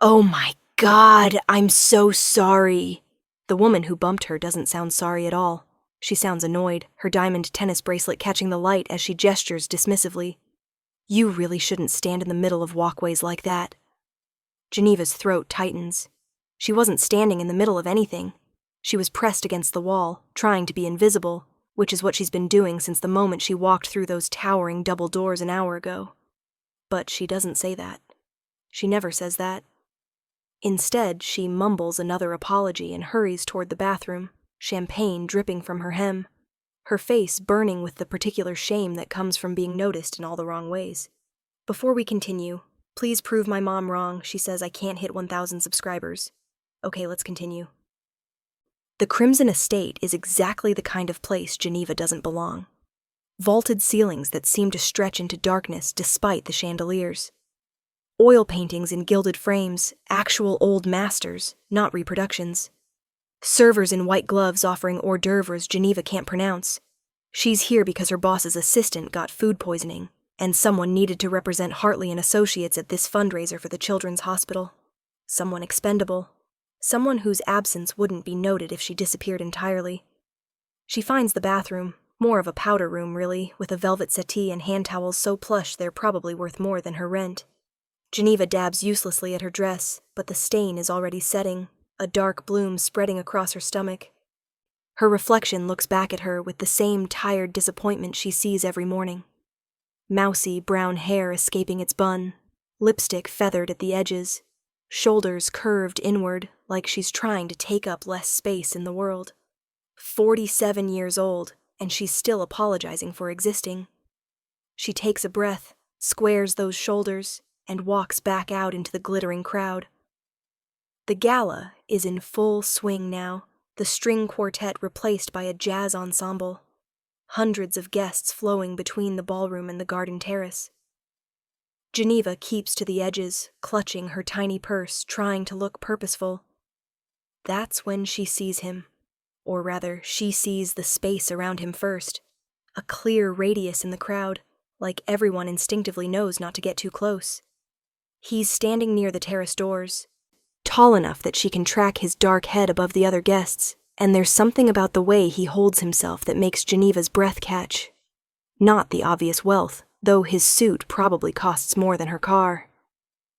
Oh my God, I'm so sorry. The woman who bumped her doesn't sound sorry at all. She sounds annoyed, her diamond tennis bracelet catching the light as she gestures dismissively. You really shouldn't stand in the middle of walkways like that. Geneva's throat tightens. She wasn't standing in the middle of anything. She was pressed against the wall, trying to be invisible, which is what she's been doing since the moment she walked through those towering double doors an hour ago. But she doesn't say that. She never says that. Instead, she mumbles another apology and hurries toward the bathroom, champagne dripping from her hem, her face burning with the particular shame that comes from being noticed in all the wrong ways. Before we continue, please prove my mom wrong. She says I can't hit 1,000 subscribers. Okay, let's continue. The Crimson Estate is exactly the kind of place Geneva doesn't belong. Vaulted ceilings that seem to stretch into darkness despite the chandeliers. Oil paintings in gilded frames, actual old masters, not reproductions. Servers in white gloves offering hors d'oeuvres Geneva can't pronounce. She's here because her boss's assistant got food poisoning, and someone needed to represent Hartley and Associates at this fundraiser for the Children's Hospital. Someone expendable. Someone whose absence wouldn't be noted if she disappeared entirely. She finds the bathroom, more of a powder room really, with a velvet settee and hand towels so plush they're probably worth more than her rent. Geneva dabs uselessly at her dress, but the stain is already setting, a dark bloom spreading across her stomach. Her reflection looks back at her with the same tired disappointment she sees every morning. Mousy brown hair escaping its bun, lipstick feathered at the edges, shoulders curved inward like she's trying to take up less space in the world. 47 years old, and she's still apologizing for existing. She takes a breath, squares those shoulders, and walks back out into the glittering crowd. The gala is in full swing now, the string quartet replaced by a jazz ensemble. Hundreds of guests flowing between the ballroom and the garden terrace. Geneva keeps to the edges, clutching her tiny purse, trying to look purposeful. That's when she sees him. Or rather, she sees the space around him first. A clear radius in the crowd, like everyone instinctively knows not to get too close. He's standing near the terrace doors, tall enough that she can track his dark head above the other guests, and there's something about the way he holds himself that makes Geneva's breath catch. Not the obvious wealth, though his suit probably costs more than her car.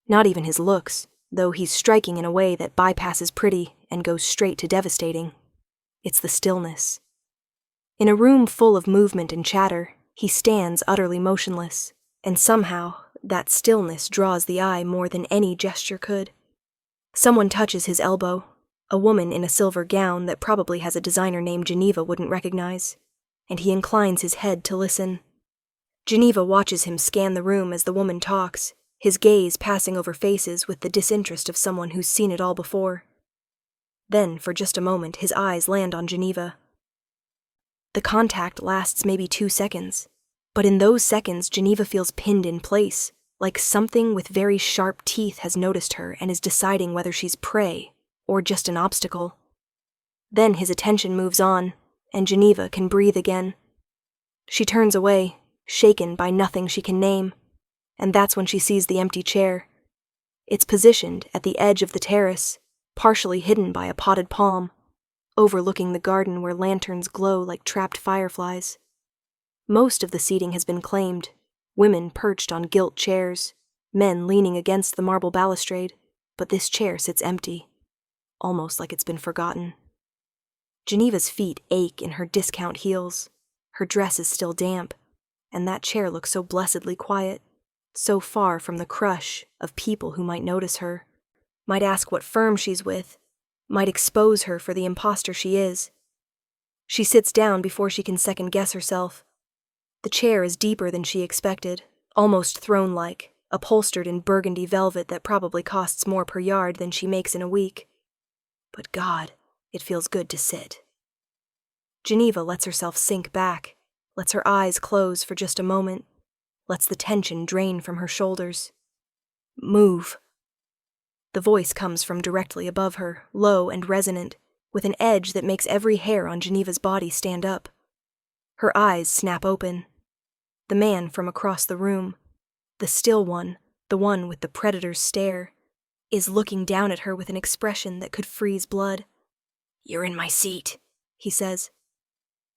Not even his looks, though he's striking in a way that bypasses pretty and goes straight to devastating. It's the stillness. In a room full of movement and chatter, he stands utterly motionless, and somehow that stillness draws the eye more than any gesture could. Someone touches his elbow, a woman in a silver gown that probably has a designer name Geneva wouldn't recognize, and he inclines his head to listen. Geneva watches him scan the room as the woman talks, his gaze passing over faces with the disinterest of someone who's seen it all before. Then, for just a moment, his eyes land on Geneva. The contact lasts maybe 2 seconds, but in those seconds Geneva feels pinned in place, like something with very sharp teeth has noticed her and is deciding whether she's prey or just an obstacle. Then his attention moves on, and Geneva can breathe again. She turns away, shaken by nothing she can name, and that's when she sees the empty chair. It's positioned at the edge of the terrace, partially hidden by a potted palm, overlooking the garden where lanterns glow like trapped fireflies. Most of the seating has been claimed, women perched on gilt chairs, men leaning against the marble balustrade, but this chair sits empty, almost like it's been forgotten. Geneva's feet ache in her discount heels. Her dress is still damp, and that chair looks so blessedly quiet, so far from the crush of people who might notice her, might ask what firm she's with, might expose her for the imposter she is. She sits down before she can second-guess herself. The chair is deeper than she expected, almost throne-like, upholstered in burgundy velvet that probably costs more per yard than she makes in a week. But God, it feels good to sit. Geneva lets herself sink back, lets her eyes close for just a moment, lets the tension drain from her shoulders. Move. The voice comes from directly above her, low and resonant, with an edge that makes every hair on Geneva's body stand up. Her eyes snap open. The man from across the room, the still one, the one with the predator's stare, is looking down at her with an expression that could freeze blood. "You're in my seat," he says.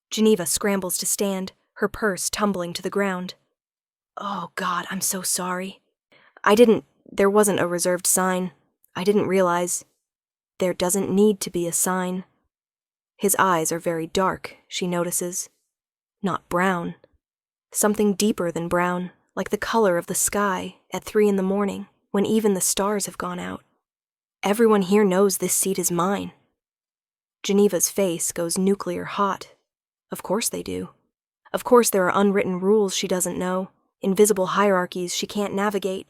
Geneva scrambles to stand, her purse tumbling to the ground. "Oh, God, I'm so sorry. There wasn't a reserved sign. I didn't realize. There doesn't need to be a sign." His eyes are very dark, she notices. Not brown. Something deeper than brown, like the color of the sky at 3 a.m, when even the stars have gone out. Everyone here knows this seat is mine. Geneva's face goes nuclear hot. Of course they do. Of course there are unwritten rules she doesn't know, invisible hierarchies she can't navigate.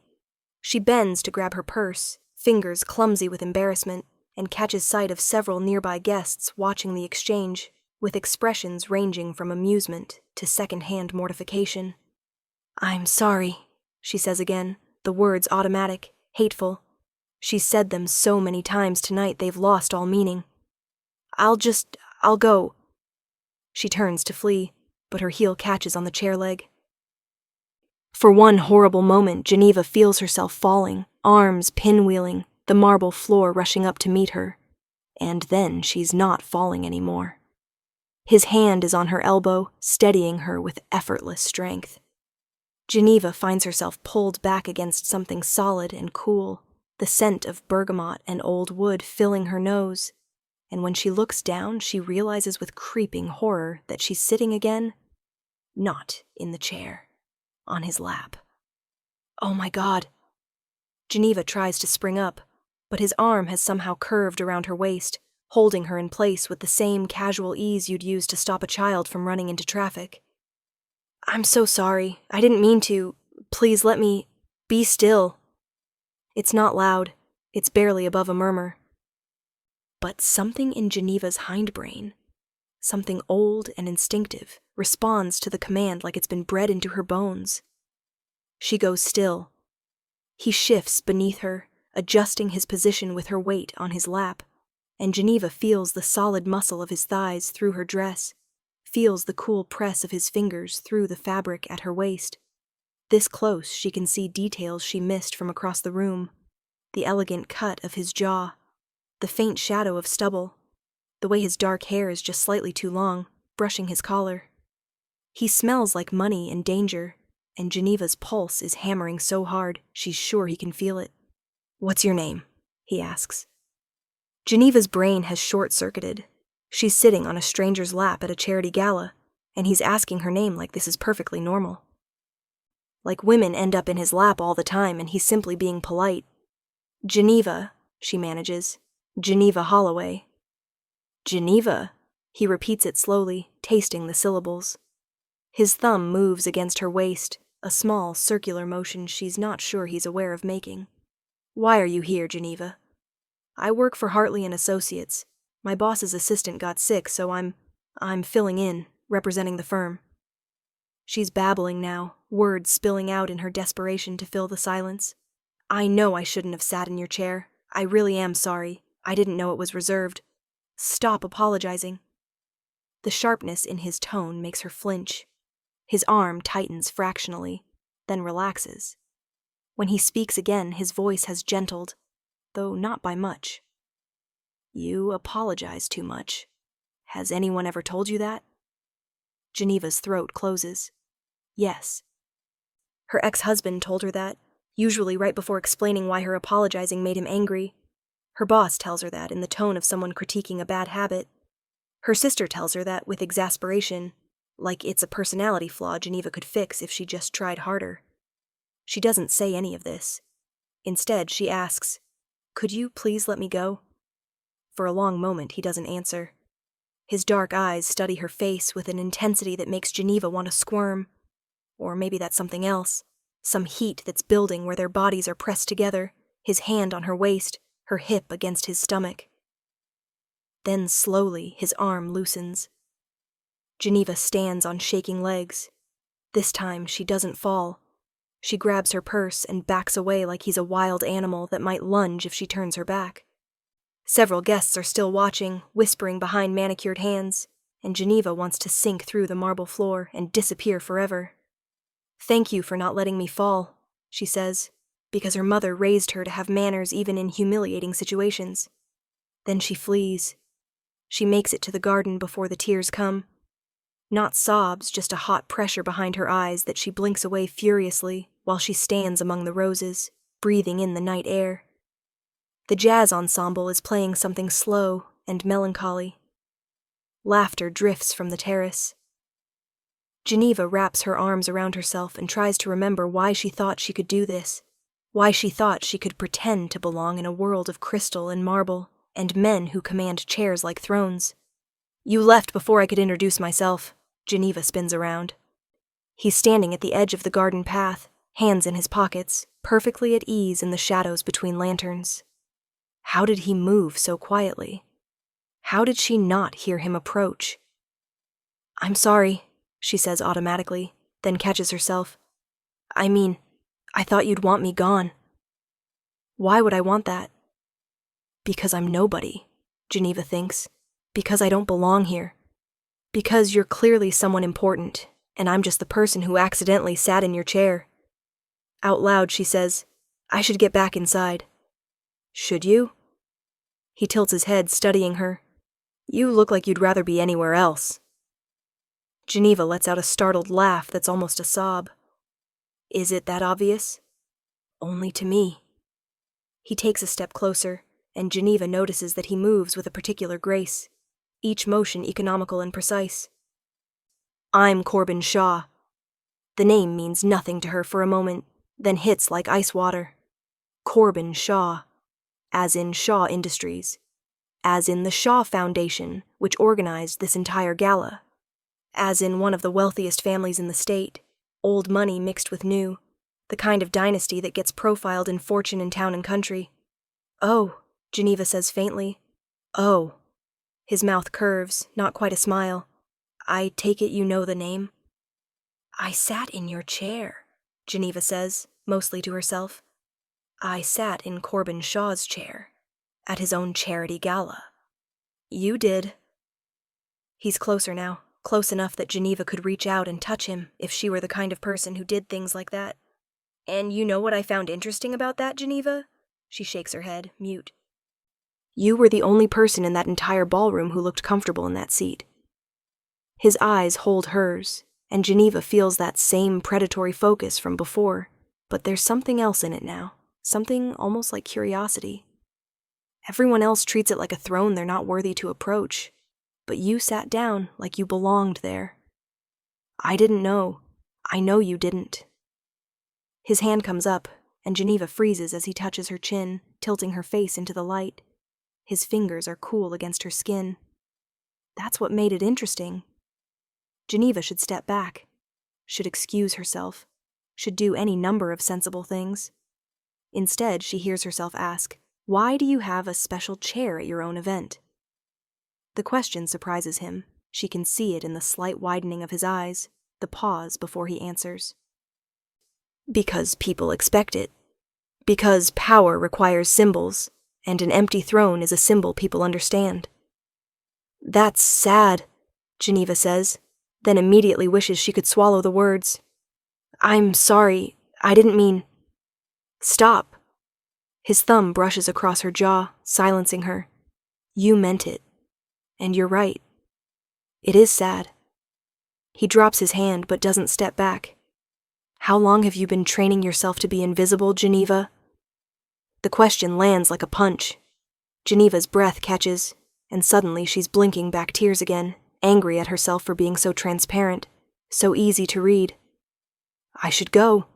She bends to grab her purse, fingers clumsy with embarrassment, and catches sight of several nearby guests watching the exchange, with expressions ranging from amusement to second-hand mortification. "I'm sorry," she says again, the words automatic, hateful. She's said them so many times tonight they've lost all meaning. I'll go." She turns to flee, but her heel catches on the chair leg. For one horrible moment, Geneva feels herself falling, arms pinwheeling, the marble floor rushing up to meet her. And then she's not falling anymore. His hand is on her elbow, steadying her with effortless strength. Geneva finds herself pulled back against something solid and cool, the scent of bergamot and old wood filling her nose. And when she looks down, she realizes with creeping horror that she's sitting again, not in the chair, on his lap. Oh my God. Geneva tries to spring up, but his arm has somehow curved around her waist, holding her in place with the same casual ease you'd use to stop a child from running into traffic. "I'm so sorry. I didn't mean to. Please let me be still." It's not loud. It's barely above a murmur. But something in Geneva's hindbrain, something old and instinctive, responds to the command like it's been bred into her bones. She goes still. He shifts beneath her, adjusting his position with her weight on his lap, and Geneva feels the solid muscle of his thighs through her dress, feels the cool press of his fingers through the fabric at her waist. This close, she can see details she missed from across the room, the elegant cut of his jaw, the faint shadow of stubble, the way his dark hair is just slightly too long, brushing his collar. He smells like money and danger, and Geneva's pulse is hammering so hard she's sure he can feel it. "What's your name?" he asks. Geneva's brain has short-circuited. She's sitting on a stranger's lap at a charity gala, and he's asking her name like this is perfectly normal. Like women end up in his lap all the time and he's simply being polite. "Geneva," she manages. "Geneva Holloway." "Geneva," he repeats it slowly, tasting the syllables. His thumb moves against her waist, a small, circular motion she's not sure he's aware of making. "Why are you here, Geneva?" "I work for Hartley and Associates. My boss's assistant got sick, so I'm filling in, representing the firm." She's babbling now, words spilling out in her desperation to fill the silence. "I know I shouldn't have sat in your chair. I really am sorry. I didn't know it was reserved. Stop apologizing." The sharpness in his tone makes her flinch. His arm tightens fractionally, then relaxes. When he speaks again, his voice has gentled, though not by much. "You apologize too much. Has anyone ever told you that?" Geneva's throat closes. Yes. Her ex-husband told her that, usually right before explaining why her apologizing made him angry. Her boss tells her that in the tone of someone critiquing a bad habit. Her sister tells her that with exasperation, like it's a personality flaw Geneva could fix if she just tried harder. She doesn't say any of this. Instead, she asks, "Could you please let me go?" For a long moment, he doesn't answer. His dark eyes study her face with an intensity that makes Geneva want to squirm. Or maybe that's something else, some heat that's building where their bodies are pressed together, his hand on her waist, her hip against his stomach. Then slowly, his arm loosens. Geneva stands on shaking legs. This time, she doesn't fall. She grabs her purse and backs away like he's a wild animal that might lunge if she turns her back. Several guests are still watching, whispering behind manicured hands, and Geneva wants to sink through the marble floor and disappear forever. "Thank you for not letting me fall," she says. because her mother raised her to have manners even in humiliating situations. Then she flees. She makes it to the garden before the tears come. Not sobs, just a hot pressure behind her eyes that she blinks away furiously while she stands among the roses, breathing in the night air. The jazz ensemble is playing something slow and melancholy. Laughter drifts from the terrace. Geneva wraps her arms around herself and tries to remember why she thought she could do this, why she thought she could pretend to belong in a world of crystal and marble, and men who command chairs like thrones. You left before I could introduce myself. Geneva spins around. He's standing at the edge of the garden path, hands in his pockets, perfectly at ease in the shadows between lanterns. How did he move so quietly? How did she not hear him approach? I'm sorry, she says automatically, then catches herself. I thought you'd want me gone. Why would I want that? Because I'm nobody, Geneva thinks. Because I don't belong here. Because you're clearly someone important, and I'm just the person who accidentally sat in your chair. Out loud, she says, I should get back inside. Should you? He tilts his head, studying her. You look like you'd rather be anywhere else. Geneva lets out a startled laugh that's almost a sob. Is it that obvious? Only to me. He takes a step closer, and Geneva notices that he moves with a particular grace, each motion economical and precise. I'm Corbin Shaw. The name means nothing to her for a moment, then hits like ice water. Corbin Shaw, as in Shaw Industries, as in the Shaw Foundation, which organized this entire gala, as in one of the wealthiest families in the state, old money mixed with new, the kind of dynasty that gets profiled in Fortune and Town and Country. Oh, Geneva says faintly. Oh. His mouth curves, not quite a smile. I take it you know the name? I sat in your chair, Geneva says, mostly to herself. I sat in Corbin Shaw's chair, at his own charity gala. You did. He's closer now, close enough that Geneva could reach out and touch him if she were the kind of person who did things like that. And you know what I found interesting about that, Geneva? She shakes her head, mute. You were the only person in that entire ballroom who looked comfortable in that seat. His eyes hold hers, and Geneva feels that same predatory focus from before, but there's something else in it now, something almost like curiosity. Everyone else treats it like a throne they're not worthy to approach, but you sat down like you belonged there. I didn't know. I know you didn't. His hand comes up, and Geneva freezes as he touches her chin, tilting her face into the light. His fingers are cool against her skin. That's what made it interesting. Geneva should step back, should excuse herself, should do any number of sensible things. Instead, she hears herself ask, why do you have a special chair at your own event? The question surprises him. She can see it in the slight widening of his eyes, the pause before he answers. Because people expect it. Because power requires symbols, and an empty throne is a symbol people understand. That's sad, Geneva says, then immediately wishes she could swallow the words. I'm sorry, I didn't mean... Stop. His thumb brushes across her jaw, silencing her. You meant it. And you're right. It is sad. He drops his hand but doesn't step back. How long have you been training yourself to be invisible, Geneva? The question lands like a punch. Geneva's breath catches, and suddenly she's blinking back tears again, angry at herself for being so transparent, so easy to read. I should go.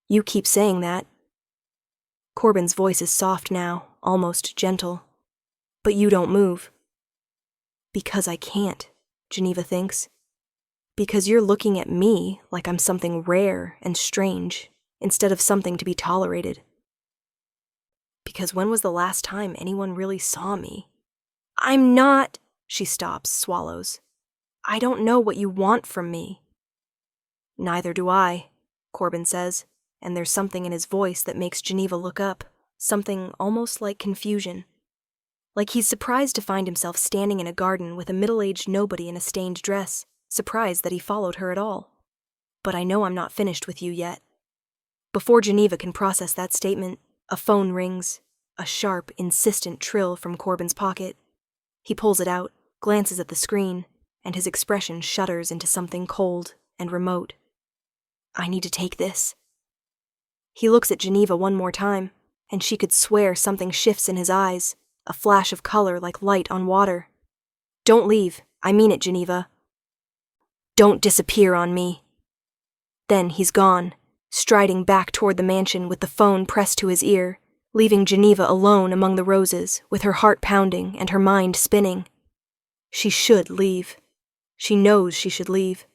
You keep saying that. Corbin's voice is soft now, almost gentle. But you don't move. Because I can't, Geneva thinks. Because you're looking at me like I'm something rare and strange, instead of something to be tolerated. Because when was the last time anyone really saw me? I'm not... She stops, swallows. I don't know what you want from me. Neither do I, Corbin says, and there's something in his voice that makes Geneva look up, something almost like confusion. Like he's surprised to find himself standing in a garden with a middle-aged nobody in a stained dress, surprised that he followed her at all. But I know I'm not finished with you yet. Before Geneva can process that statement, a phone rings, a sharp, insistent trill from Corbin's pocket. He pulls it out, glances at the screen, and his expression shudders into something cold and remote. I need to take this. He looks at Geneva one more time, and she could swear something shifts in his eyes, a flash of color like light on water. Don't leave. I mean it, Geneva. Don't disappear on me. Then he's gone, striding back toward the mansion with the phone pressed to his ear, leaving Geneva alone among the roses, with her heart pounding and her mind spinning. She should leave. She knows she should leave.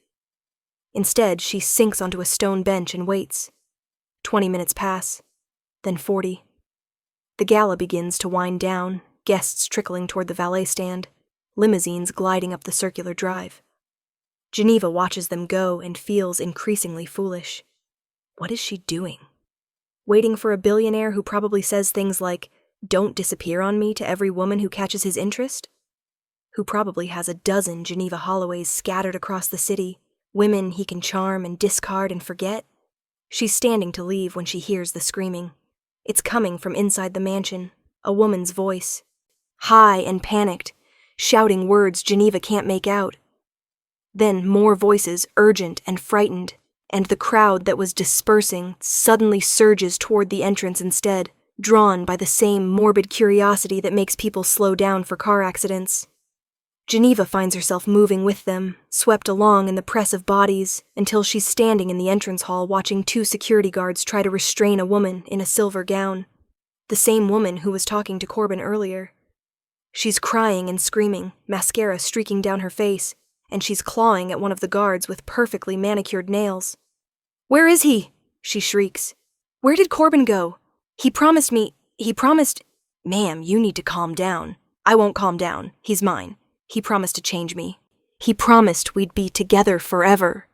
Instead, she sinks onto a stone bench and waits. 20 minutes pass, then 40. The gala begins to wind down, guests trickling toward the valet stand, limousines gliding up the circular drive. Geneva watches them go and feels increasingly foolish. What is she doing? Waiting for a billionaire who probably says things like, "Don't disappear on me" to every woman who catches his interest? Who probably has a dozen Geneva Holloways scattered across the city, women he can charm and discard and forget? She's standing to leave when she hears the screaming. It's coming from inside the mansion, a woman's voice. High and panicked, shouting words Geneva can't make out. Then more voices, urgent and frightened, and the crowd that was dispersing suddenly surges toward the entrance instead, drawn by the same morbid curiosity that makes people slow down for car accidents. Geneva finds herself moving with them, swept along in the press of bodies, until she's standing in the entrance hall watching 2 security guards try to restrain a woman in a silver gown. The same woman who was talking to Corbin earlier. She's crying and screaming, mascara streaking down her face, and she's clawing at one of the guards with perfectly manicured nails. "Where is he?" she shrieks. "Where did Corbin go? He promised..." "Ma'am, you need to calm down." "I won't calm down. He's mine. He promised to change me. He promised we'd be together forever."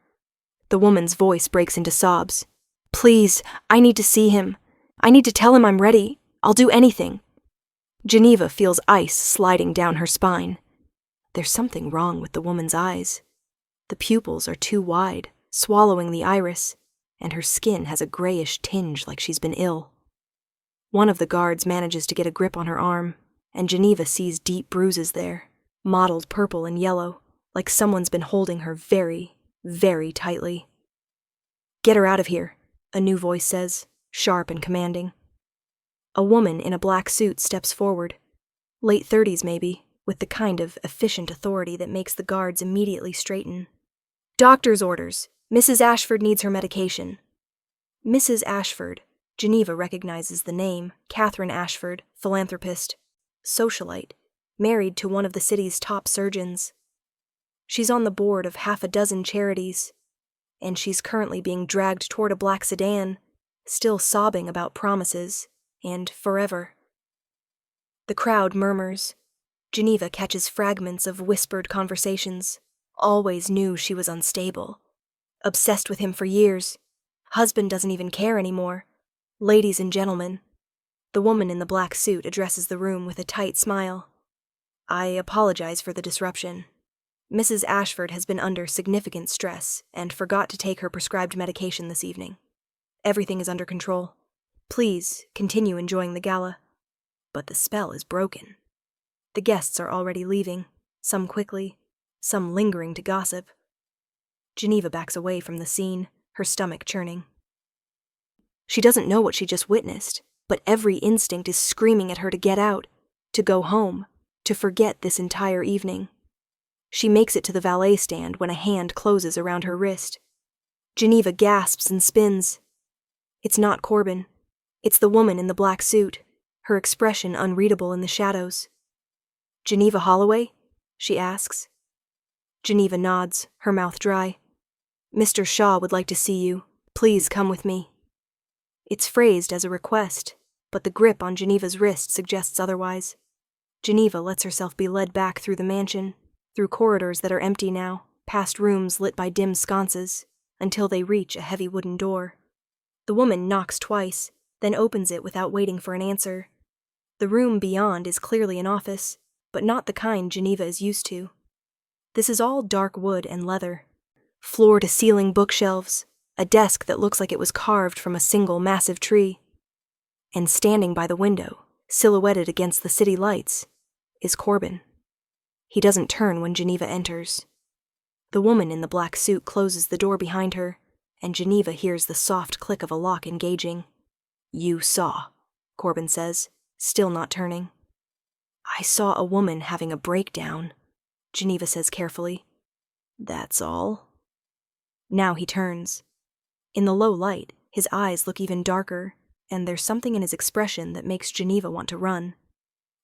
The woman's voice breaks into sobs. "Please, I need to see him. I need to tell him I'm ready. I'll do anything." Geneva feels ice sliding down her spine. There's something wrong with the woman's eyes. The pupils are too wide, swallowing the iris, and her skin has a grayish tinge like she's been ill. One of the guards manages to get a grip on her arm, and Geneva sees deep bruises there, mottled purple and yellow, like someone's been holding her very, very tightly. "Get her out of here," a new voice says, sharp and commanding. A woman in a black suit steps forward, late 30s maybe, with the kind of efficient authority that makes the guards immediately straighten. "Doctor's orders. Mrs. Ashford needs her medication." Mrs. Ashford. Geneva recognizes the name, Catherine Ashford, philanthropist, socialite, married to one of the city's top surgeons. She's on the board of 6 charities, and she's currently being dragged toward a black sedan, still sobbing about promises and forever. The crowd murmurs. Geneva catches fragments of whispered conversations. Always knew she was unstable. Obsessed with him for years. Husband doesn't even care anymore. Ladies and gentlemen. The woman in the black suit addresses the room with a tight smile. "I apologize for the disruption. Mrs. Ashford has been under significant stress and forgot to take her prescribed medication this evening. Everything is under control. Please continue enjoying the gala." But the spell is broken. The guests are already leaving, some quickly, some lingering to gossip. Geneva backs away from the scene, her stomach churning. She doesn't know what she just witnessed, but every instinct is screaming at her to get out, to go home, to forget this entire evening. She makes it to the valet stand when a hand closes around her wrist. Geneva gasps and spins. It's not Corbin. It's the woman in the black suit, her expression unreadable in the shadows. "Geneva Holloway?" she asks. Geneva nods, her mouth dry. "Mr. Shaw would like to see you. Please come with me." It's phrased as a request, but the grip on Geneva's wrist suggests otherwise. Geneva lets herself be led back through the mansion, through corridors that are empty now, past rooms lit by dim sconces, until they reach a heavy wooden door. The woman knocks twice, then opens it without waiting for an answer. The room beyond is clearly an office, but not the kind Geneva is used to. This is all dark wood and leather. Floor-to-ceiling bookshelves, a desk that looks like it was carved from a single massive tree. And standing by the window, silhouetted against the city lights, is Corbin. He doesn't turn when Geneva enters. The woman in the black suit closes the door behind her, and Geneva hears the soft click of a lock engaging. "You saw," Corbin says, still not turning. "I saw a woman having a breakdown," Geneva says carefully. "That's all." Now he turns. In the low light, his eyes look even darker, and there's something in his expression that makes Geneva want to run.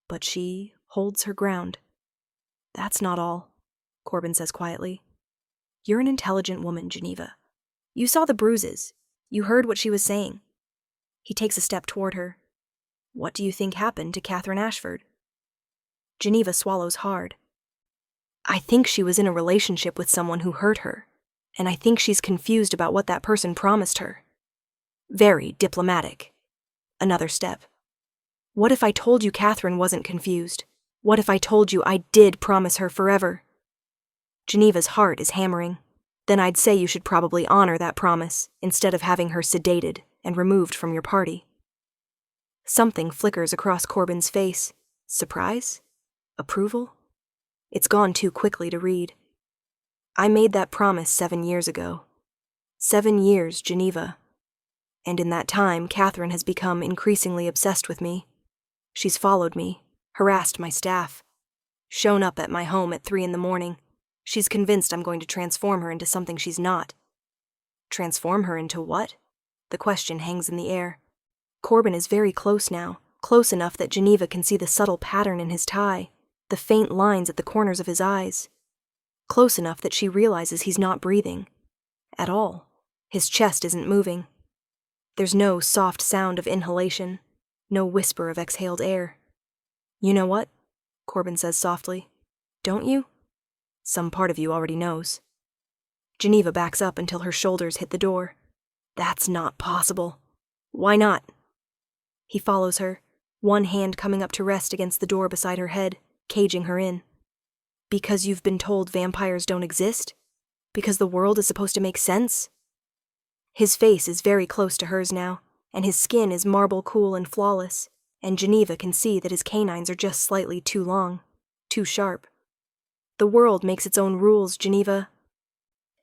But she holds her ground. "That's not all," Corbin says quietly. "You're an intelligent woman, Geneva. You saw the bruises. You heard what she was saying." He takes a step toward her. "What do you think happened to Catherine Ashford?" Geneva swallows hard. "I think she was in a relationship with someone who hurt her, and I think she's confused about what that person promised her." Very diplomatic. Another step. "What if I told you Catherine wasn't confused? What if I told you I did promise her forever?" Geneva's heart is hammering. "Then I'd say you should probably honor that promise, instead of having her sedated and removed from your party." Something flickers across Corbin's face. Surprise? Approval? It's gone too quickly to read. "I made that promise 7 years ago. 7 years, Geneva. And in that time, Catherine has become increasingly obsessed with me. She's followed me, harassed my staff, shown up at my home at 3 a.m. She's convinced I'm going to transform her into something she's not." Transform her into what? The question hangs in the air. Corbin is very close now, close enough that Geneva can see the subtle pattern in his tie, the faint lines at the corners of his eyes. Close enough that she realizes he's not breathing. At all. His chest isn't moving. There's no soft sound of inhalation, no whisper of exhaled air. "You know what?" Corbin says softly. "Don't you? Some part of you already knows." Geneva backs up until her shoulders hit the door. "That's not possible." "Why not?" He follows her, one hand coming up to rest against the door beside her head, caging her in. "Because you've been told vampires don't exist? Because the world is supposed to make sense?" His face is very close to hers now, and his skin is marble cool and flawless, and Geneva can see that his canines are just slightly too long, too sharp. "The world makes its own rules, Geneva.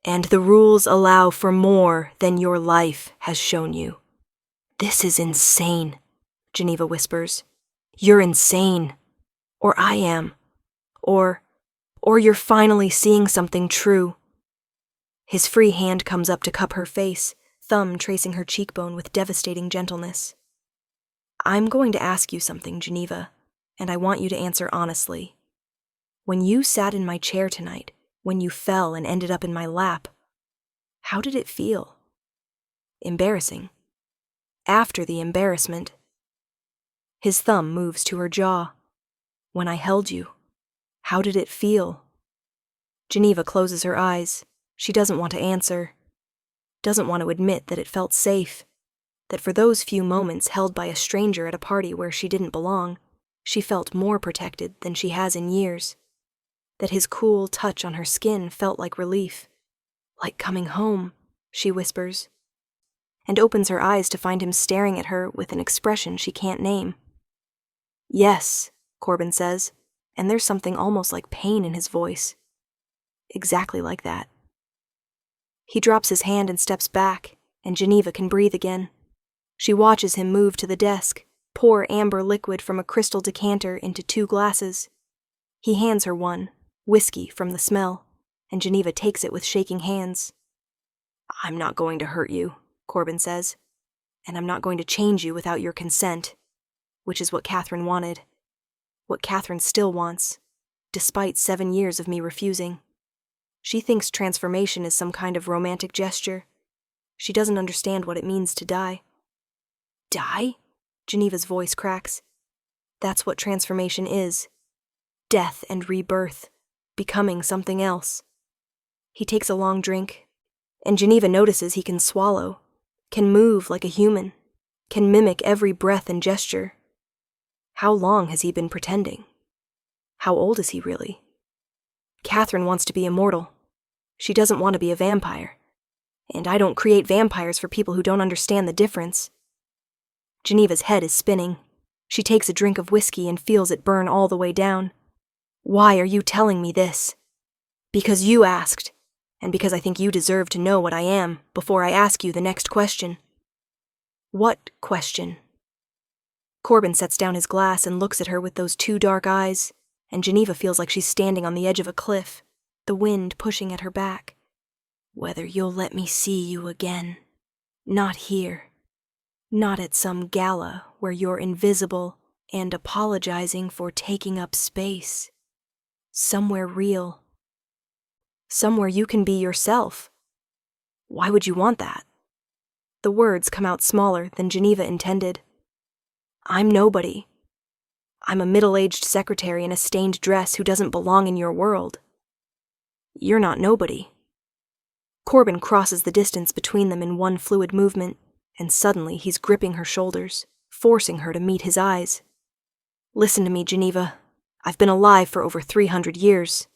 And the rules allow for more than your life has shown you." "This is insane," Geneva whispers. "You're insane. Or I am. Or you're finally seeing something true." His free hand comes up to cup her face, thumb tracing her cheekbone with devastating gentleness. "I'm going to ask you something, Geneva, and I want you to answer honestly. When you sat in my chair tonight, when you fell and ended up in my lap, how did it feel? Embarrassing? After the embarrassment?" His thumb moves to her jaw. "When I held you, how did it feel?" Geneva closes her eyes. She doesn't want to answer. Doesn't want to admit that it felt safe. That for those few moments held by a stranger at a party where she didn't belong, she felt more protected than she has in years. That his cool touch on her skin felt like relief. "Like coming home," she whispers, and opens her eyes to find him staring at her with an expression she can't name. "Yes," Corbin says, and there's something almost like pain in his voice. "Exactly like that." He drops his hand and steps back, and Geneva can breathe again. She watches him move to the desk, pour amber liquid from a crystal decanter into 2 glasses. He hands her one, whiskey from the smell, and Geneva takes it with shaking hands. "I'm not going to hurt you," Corbin says, "and I'm not going to change you without your consent," which is what Catherine wanted. What Catherine still wants, despite 7 years of me refusing. She thinks transformation is some kind of romantic gesture. She doesn't understand what it means to die. "Die?" Geneva's voice cracks. "That's what transformation is. Death and rebirth, becoming something else." He takes a long drink, and Geneva notices he can swallow, can move like a human, can mimic every breath and gesture. How long has he been pretending? How old is he really? Catherine wants to be immortal. She doesn't want to be a vampire. And I don't create vampires for people who don't understand the difference. Geneva's head is spinning. She takes a drink of whiskey and feels it burn all the way down. Why are you telling me this? Because you asked, and because I think you deserve to know what I am before I ask you the next question. What question? Corbin sets down his glass and looks at her with those two dark eyes, and Geneva feels like she's standing on the edge of a cliff, the wind pushing at her back. Whether you'll let me see you again. Not here. Not at some gala where you're invisible and apologizing for taking up space. Somewhere real. Somewhere you can be yourself. Why would you want that? The words come out smaller than Geneva intended. I'm nobody. I'm a middle-aged secretary in a stained dress who doesn't belong in your world. You're not nobody. Corbin crosses the distance between them in one fluid movement, and suddenly he's gripping her shoulders, forcing her to meet his eyes. Listen to me, Geneva. I've been alive for over 300 years.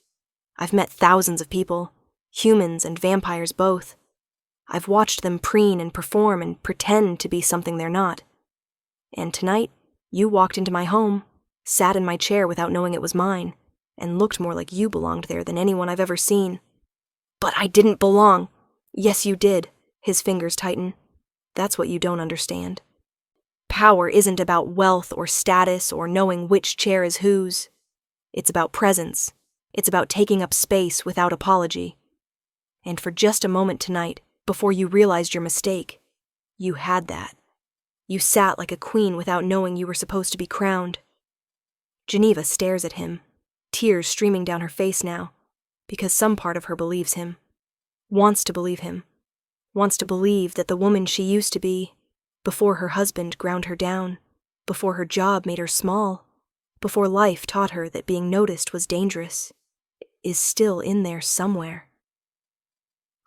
I've met thousands of people, humans and vampires both. I've watched them preen and perform and pretend to be something they're not. And tonight, you walked into my home, sat in my chair without knowing it was mine, and looked more like you belonged there than anyone I've ever seen. But I didn't belong. Yes, you did. His fingers tighten. That's what you don't understand. Power isn't about wealth or status or knowing which chair is whose. It's about presence. It's about taking up space without apology. And for just a moment tonight, before you realized your mistake, you had that. You sat like a queen without knowing you were supposed to be crowned. Geneva stares at him, tears streaming down her face now, because some part of her believes him, wants to believe him, wants to believe that the woman she used to be, before her husband ground her down, before her job made her small, before life taught her that being noticed was dangerous, is still in there somewhere.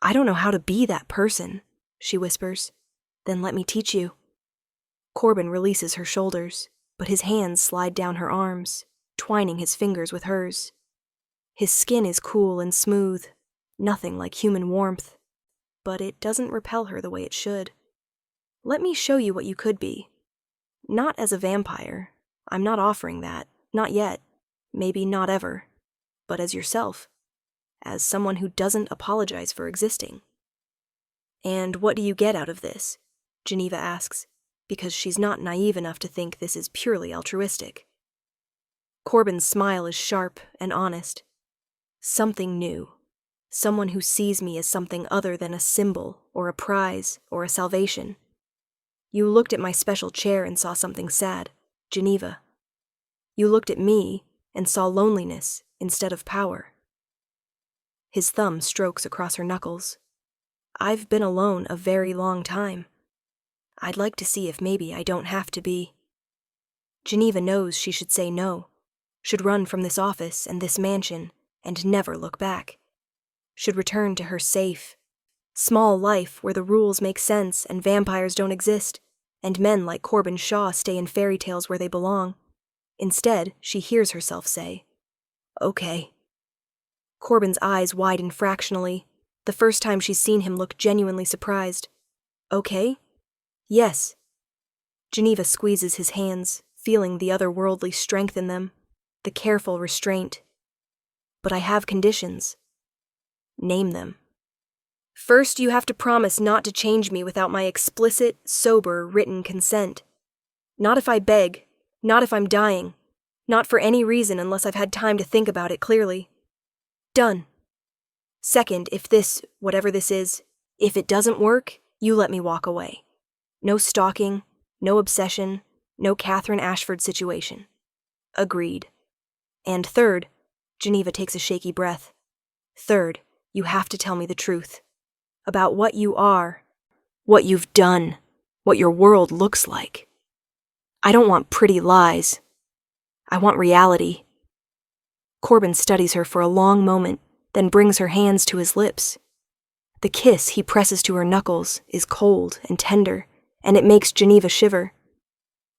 I don't know how to be that person, she whispers. Then let me teach you. Corbin releases her shoulders, but his hands slide down her arms, twining his fingers with hers. His skin is cool and smooth, nothing like human warmth, but it doesn't repel her the way it should. Let me show you what you could be. Not as a vampire. I'm not offering that. Not yet. Maybe not ever. But as yourself. As someone who doesn't apologize for existing. And what do you get out of this? Geneva asks, because she's not naive enough to think this is purely altruistic. Corbin's smile is sharp and honest. Something new. Someone who sees me as something other than a symbol or a prize or a salvation. You looked at my special chair and saw something sad, Geneva. You looked at me and saw loneliness instead of power. His thumb strokes across her knuckles. I've been alone a very long time. I'd like to see if maybe I don't have to be. Geneva knows she should say no, should run from this office and this mansion and never look back. Should return to her safe, small life where the rules make sense and vampires don't exist, and men like Corbin Shaw stay in fairy tales where they belong. Instead, she hears herself say, "Okay." Corbin's eyes widen fractionally, the first time she's seen him look genuinely surprised. Okay? Yes. Geneva squeezes his hands, feeling the otherworldly strength in them, the careful restraint. But I have conditions. Name them. First, you have to promise not to change me without my explicit, sober, written consent. Not if I beg, not if I'm dying, not for any reason unless I've had time to think about it clearly. Done. Second, if this, whatever this is, if it doesn't work, you let me walk away. No stalking, no obsession, no Catherine Ashford situation. Agreed. And third, Geneva takes a shaky breath. Third, you have to tell me the truth. About what you are, what you've done, what your world looks like. I don't want pretty lies. I want reality. Corbin studies her for a long moment, then brings her hands to his lips. The kiss he presses to her knuckles is cold and tender, and it makes Geneva shiver.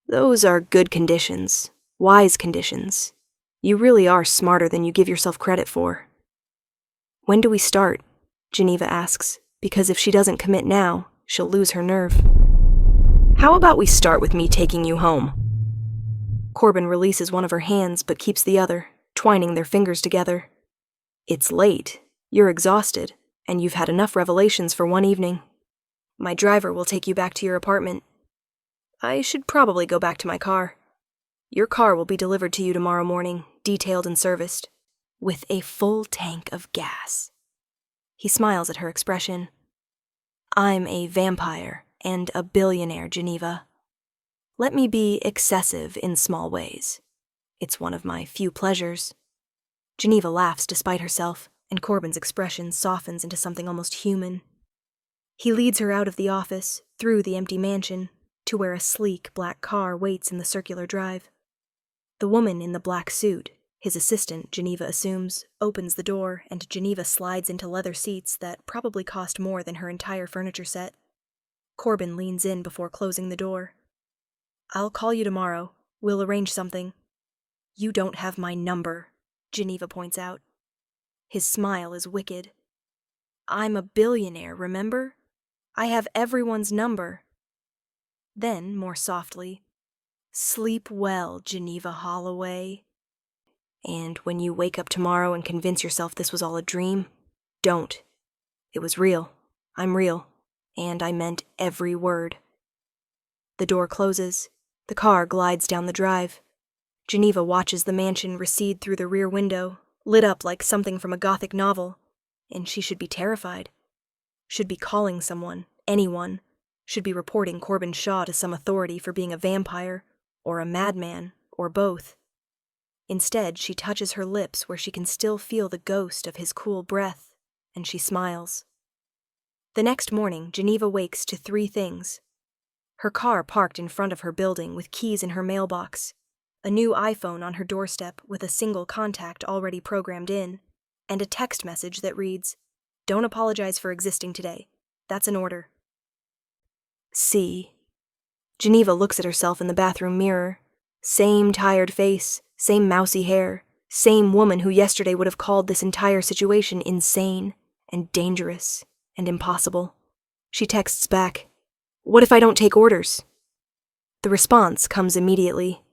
Those are good conditions, wise conditions. You really are smarter than you give yourself credit for. When do we start? Geneva asks, because if she doesn't commit now, she'll lose her nerve. How about we start with me taking you home? Corbin releases one of her hands but keeps the other, twining their fingers together. It's late, you're exhausted, and you've had enough revelations for one evening. My driver will take you back to your apartment. I should probably go back to my car. Your car will be delivered to you tomorrow morning, detailed and serviced, with a full tank of gas. He smiles at her expression. I'm a vampire and a billionaire, Geneva. Let me be excessive in small ways. It's one of my few pleasures. Geneva laughs despite herself, and Corbin's expression softens into something almost human. He leads her out of the office, through the empty mansion, to where a sleek black car waits in the circular drive. The woman in the black suit, his assistant, Geneva assumes, opens the door, and Geneva slides into leather seats that probably cost more than her entire furniture set. Corbin leans in before closing the door. I'll call you tomorrow. We'll arrange something. You don't have my number, Geneva points out. His smile is wicked. I'm a billionaire, remember? I have everyone's number. Then, more softly, sleep well, Geneva Holloway. And when you wake up tomorrow and convince yourself this was all a dream, don't. It was real. I'm real. And I meant every word. The door closes. The car glides down the drive. Geneva watches the mansion recede through the rear window, lit up like something from a Gothic novel, and she should be terrified. Should be calling someone, anyone. Should be reporting Corbin Shaw to some authority for being a vampire, or a madman, or both. Instead, she touches her lips where she can still feel the ghost of his cool breath, and she smiles. The next morning, Geneva wakes to 3 things. Her car parked in front of her building with keys in her mailbox, a new iPhone on her doorstep with a single contact already programmed in, and a text message that reads, "Don't apologize for existing today. That's an order." See. Geneva looks at herself in the bathroom mirror. Same tired face, same mousy hair, same woman who yesterday would have called this entire situation insane and dangerous and impossible. She texts back, "What if I don't take orders?" The response comes immediately.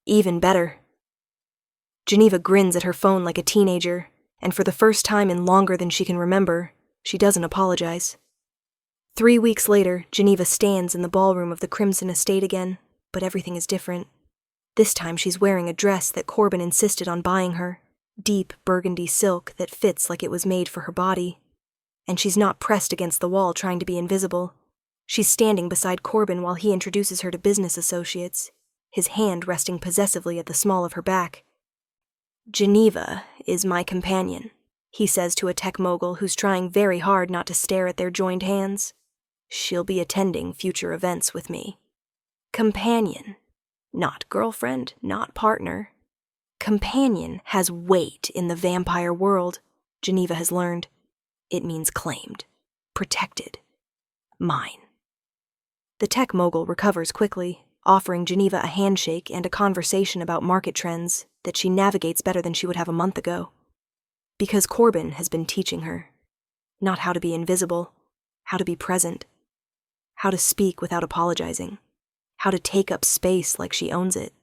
Even better. Geneva grins at her phone like a teenager, and for the first time in longer than she can remember, she doesn't apologize. 3 weeks later, Geneva stands in the ballroom of the Crimson Estate again, but everything is different. This time she's wearing a dress that Corbin insisted on buying her, deep burgundy silk that fits like it was made for her body. And she's not pressed against the wall trying to be invisible. She's standing beside Corbin while he introduces her to business associates, his hand resting possessively at the small of her back. Geneva is my companion, he says to a tech mogul who's trying very hard not to stare at their joined hands. She'll be attending future events with me. Companion. Not girlfriend, not partner. Companion has weight in the vampire world, Geneva has learned. It means claimed, protected, mine. The tech mogul recovers quickly, offering Geneva a handshake and a conversation about market trends that she navigates better than she would have a month ago. Because Corbin has been teaching her. Not how to be invisible, how to be present, how to speak without apologizing, how to take up space like she owns it.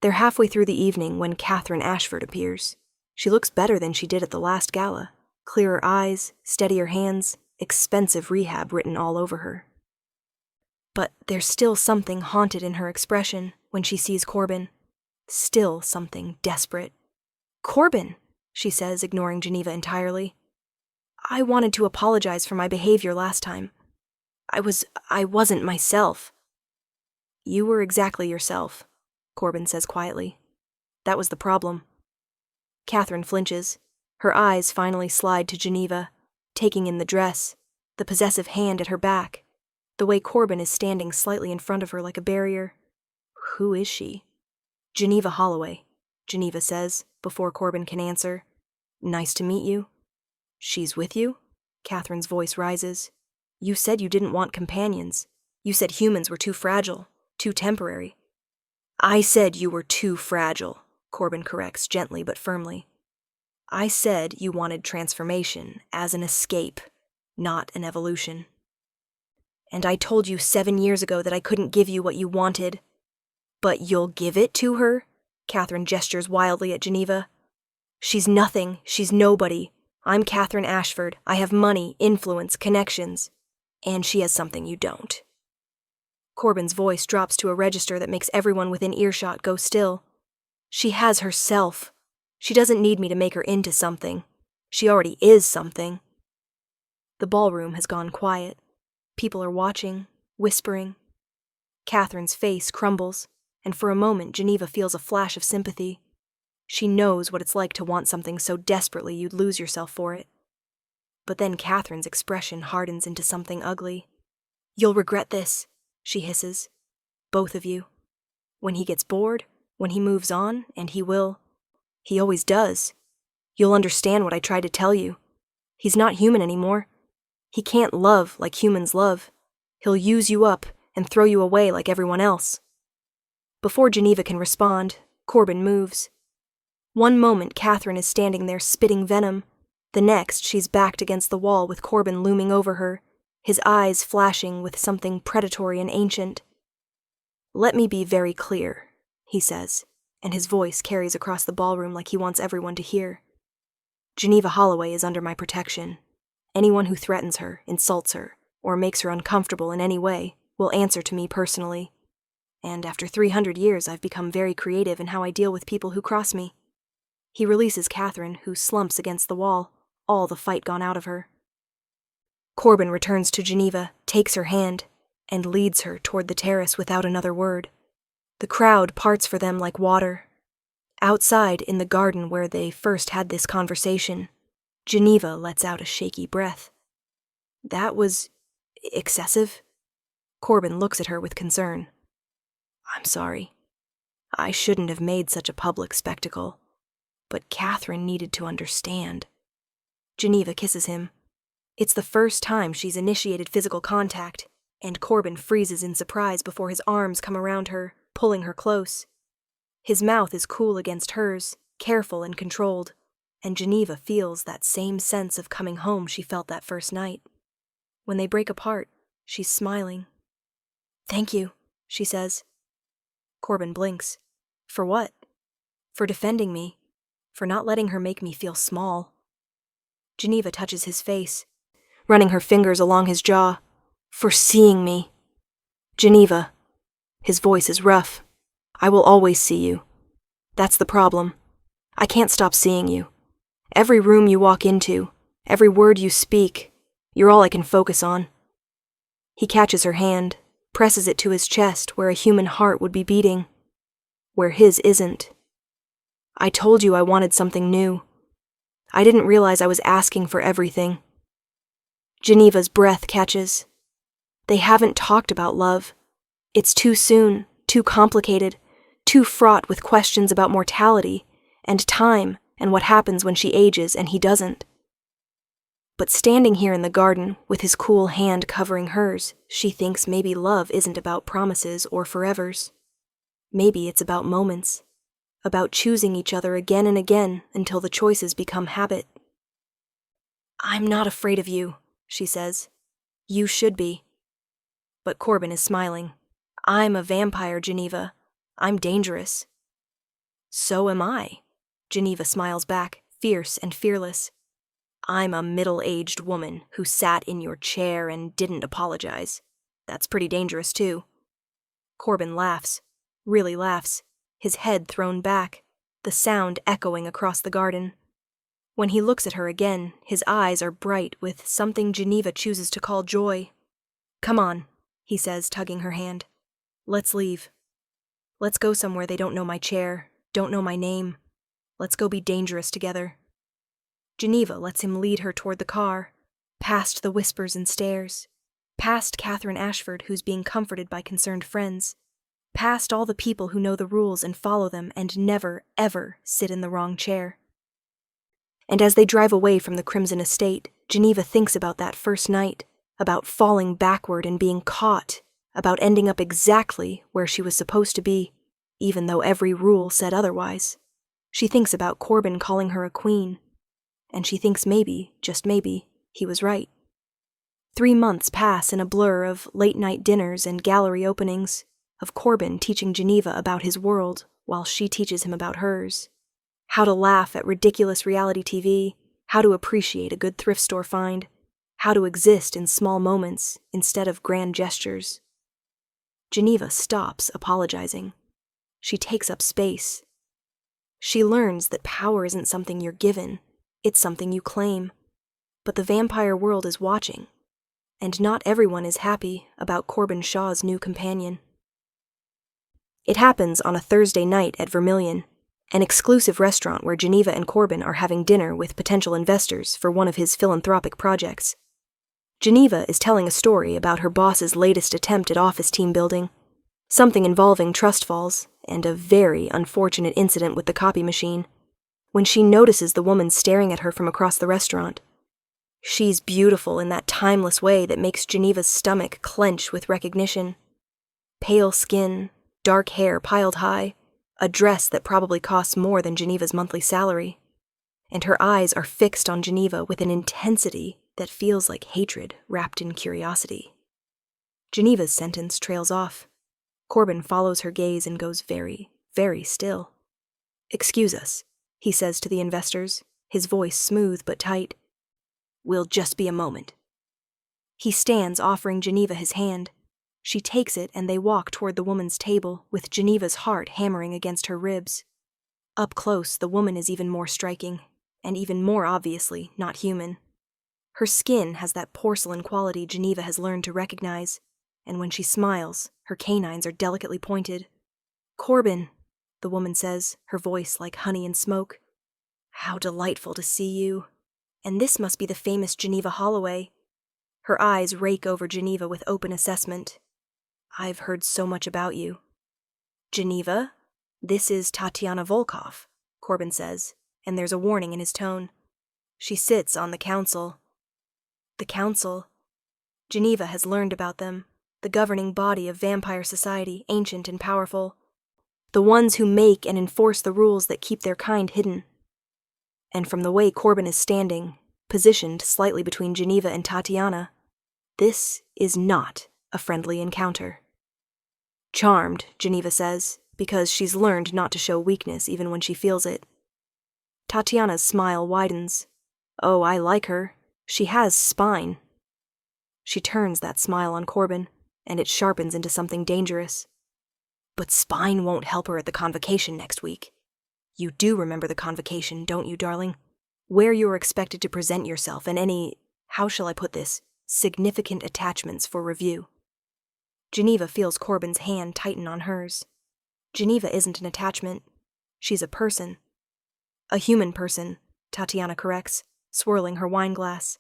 They're halfway through the evening when Catherine Ashford appears. She looks better than she did at the last gala. Clearer eyes, steadier hands, expensive rehab written all over her. But there's still something haunted in her expression when she sees Corbin. Still something desperate. "Corbin," she says, ignoring Geneva entirely. "I wanted to apologize for my behavior last time. I wasn't myself." "You were exactly yourself," Corbin says quietly. "That was the problem." Catherine flinches. Her eyes finally slide to Geneva, taking in the dress, the possessive hand at her back, the way Corbin is standing slightly in front of her like a barrier. Who is she? "Geneva Holloway," Geneva says, before Corbin can answer. "Nice to meet you." "She's with you?" Catherine's voice rises. "You said you didn't want companions. You said humans were too fragile, too temporary." "I said you were too fragile," Corbin corrects gently but firmly. "I said you wanted transformation as an escape, not an evolution. And I told you 7 years ago that I couldn't give you what you wanted. But you'll give it to her? Catherine gestures wildly at Geneva. She's nothing. She's nobody. I'm Catherine Ashford. I have money, influence, connections. And she has something you don't. Corbin's voice drops to a register that makes everyone within earshot go still. She has herself. She doesn't need me to make her into something. She already is something. The ballroom has gone quiet. People are watching, whispering. Catherine's face crumbles, and for a moment Geneva feels a flash of sympathy. She knows what it's like to want something so desperately you'd lose yourself for it. But then Catherine's expression hardens into something ugly. You'll regret this, she hisses. Both of you. When he gets bored, when he moves on, and he will. He always does. You'll understand what I tried to tell you. He's not human anymore. He can't love like humans love. He'll use you up and throw you away like everyone else. Before Geneva can respond, Corbin moves. One moment Catherine is standing there spitting venom. The next she's backed against the wall with Corbin looming over her, his eyes flashing with something predatory and ancient. Let me be very clear, he says, and his voice carries across the ballroom like he wants everyone to hear. Geneva Holloway is under my protection. Anyone who threatens her, insults her, or makes her uncomfortable in any way will answer to me personally. And after 300 years, I've become very creative in how I deal with people who cross me. He releases Catherine, who slumps against the wall, all the fight gone out of her. Corbin returns to Geneva, takes her hand, and leads her toward the terrace without another word. The crowd parts for them like water. Outside, in the garden where they first had this conversation, Geneva lets out a shaky breath. That was excessive? Corbin looks at her with concern. I'm sorry. I shouldn't have made such a public spectacle. But Catherine needed to understand. Geneva kisses him. It's the first time she's initiated physical contact, and Corbin freezes in surprise before his arms come around her, pulling her close. His mouth is cool against hers, careful and controlled, and Geneva feels that same sense of coming home she felt that first night. When they break apart, she's smiling. Thank you, she says. Corbin blinks. For what? For defending me. For not letting her make me feel small. Geneva touches his face, running her fingers along his jaw. For seeing me. Geneva. His voice is rough. I will always see you. That's the problem. I can't stop seeing you. Every room you walk into, every word you speak, you're all I can focus on. He catches her hand, presses it to his chest where a human heart would be beating, where his isn't. I told you I wanted something new. I didn't realize I was asking for everything. Geneva's breath catches. They haven't talked about love. It's too soon, too complicated, too fraught with questions about mortality and time and what happens when she ages and he doesn't. But standing here in the garden, with his cool hand covering hers, she thinks maybe love isn't about promises or forevers. Maybe it's about moments. About choosing each other again and again until the choices become habit. I'm not afraid of you, she says. You should be. But Corbin is smiling. I'm a vampire, Geneva. I'm dangerous. So am I. Geneva smiles back, fierce and fearless. I'm a middle-aged woman who sat in your chair and didn't apologize. That's pretty dangerous, too. Corbin laughs, really laughs, his head thrown back, the sound echoing across the garden. When he looks at her again, his eyes are bright with something Geneva chooses to call joy. Come on, he says, tugging her hand. Let's leave. Let's go somewhere they don't know my chair, don't know my name. Let's go be dangerous together. Geneva lets him lead her toward the car, past the whispers and stares, past Catherine Ashford, who's being comforted by concerned friends, past all the people who know the rules and follow them and never, ever sit in the wrong chair. And as they drive away from the Crimson Estate, Geneva thinks about that first night, about falling backward and being caught, about ending up exactly where she was supposed to be, even though every rule said otherwise. She thinks about Corbin calling her a queen, and she thinks maybe, just maybe, he was right. 3 months pass in a blur of late-night dinners and gallery openings, of Corbin teaching Geneva about his world while she teaches him about hers. How to laugh at ridiculous reality TV, how to appreciate a good thrift store find, how to exist in small moments instead of grand gestures. Geneva stops apologizing. She takes up space. She learns that power isn't something you're given, it's something you claim. But the vampire world is watching, and not everyone is happy about Corbin Shaw's new companion. It happens on a Thursday night at Vermilion, an exclusive restaurant where Geneva and Corbin are having dinner with potential investors for one of his philanthropic projects. Geneva is telling a story about her boss's latest attempt at office team building, something involving trust falls and a very unfortunate incident with the copy machine, when she notices the woman staring at her from across the restaurant. She's beautiful in that timeless way that makes Geneva's stomach clench with recognition. Pale skin, dark hair piled high, a dress that probably costs more than Geneva's monthly salary. And her eyes are fixed on Geneva with an intensity that feels like hatred wrapped in curiosity. Geneva's sentence trails off. Corbin follows her gaze and goes very, very still. "Excuse us," he says to the investors, his voice smooth but tight. "We'll just be a moment." He stands, offering Geneva his hand. She takes it and they walk toward the woman's table, with Geneva's heart hammering against her ribs. Up close, the woman is even more striking, and even more obviously not human. Her skin has that porcelain quality Geneva has learned to recognize, and when she smiles, her canines are delicately pointed. "Corbin," the woman says, her voice like honey and smoke. "How delightful to see you. And this must be the famous Geneva Holloway." Her eyes rake over Geneva with open assessment. "I've heard so much about you." "Geneva, this is Tatiana Volkov," Corbin says, and there's a warning in his tone. "She sits on the council." The council. Geneva has learned about them, the governing body of vampire society, ancient and powerful. The ones who make and enforce the rules that keep their kind hidden. And from the way Corbin is standing, positioned slightly between Geneva and Tatiana, this is not a friendly encounter. "Charmed," Geneva says, because she's learned not to show weakness even when she feels it. Tatiana's smile widens. "Oh, I like her. She has spine." She turns that smile on Corbin, and it sharpens into something dangerous. "But spine won't help her at the convocation next week. You do remember the convocation, don't you, darling? Where you're expected to present yourself and any, how shall I put this, significant attachments for review." Geneva feels Corbin's hand tighten on hers. Geneva isn't an attachment. She's a person. "A human person," Tatiana corrects, swirling her wine glass.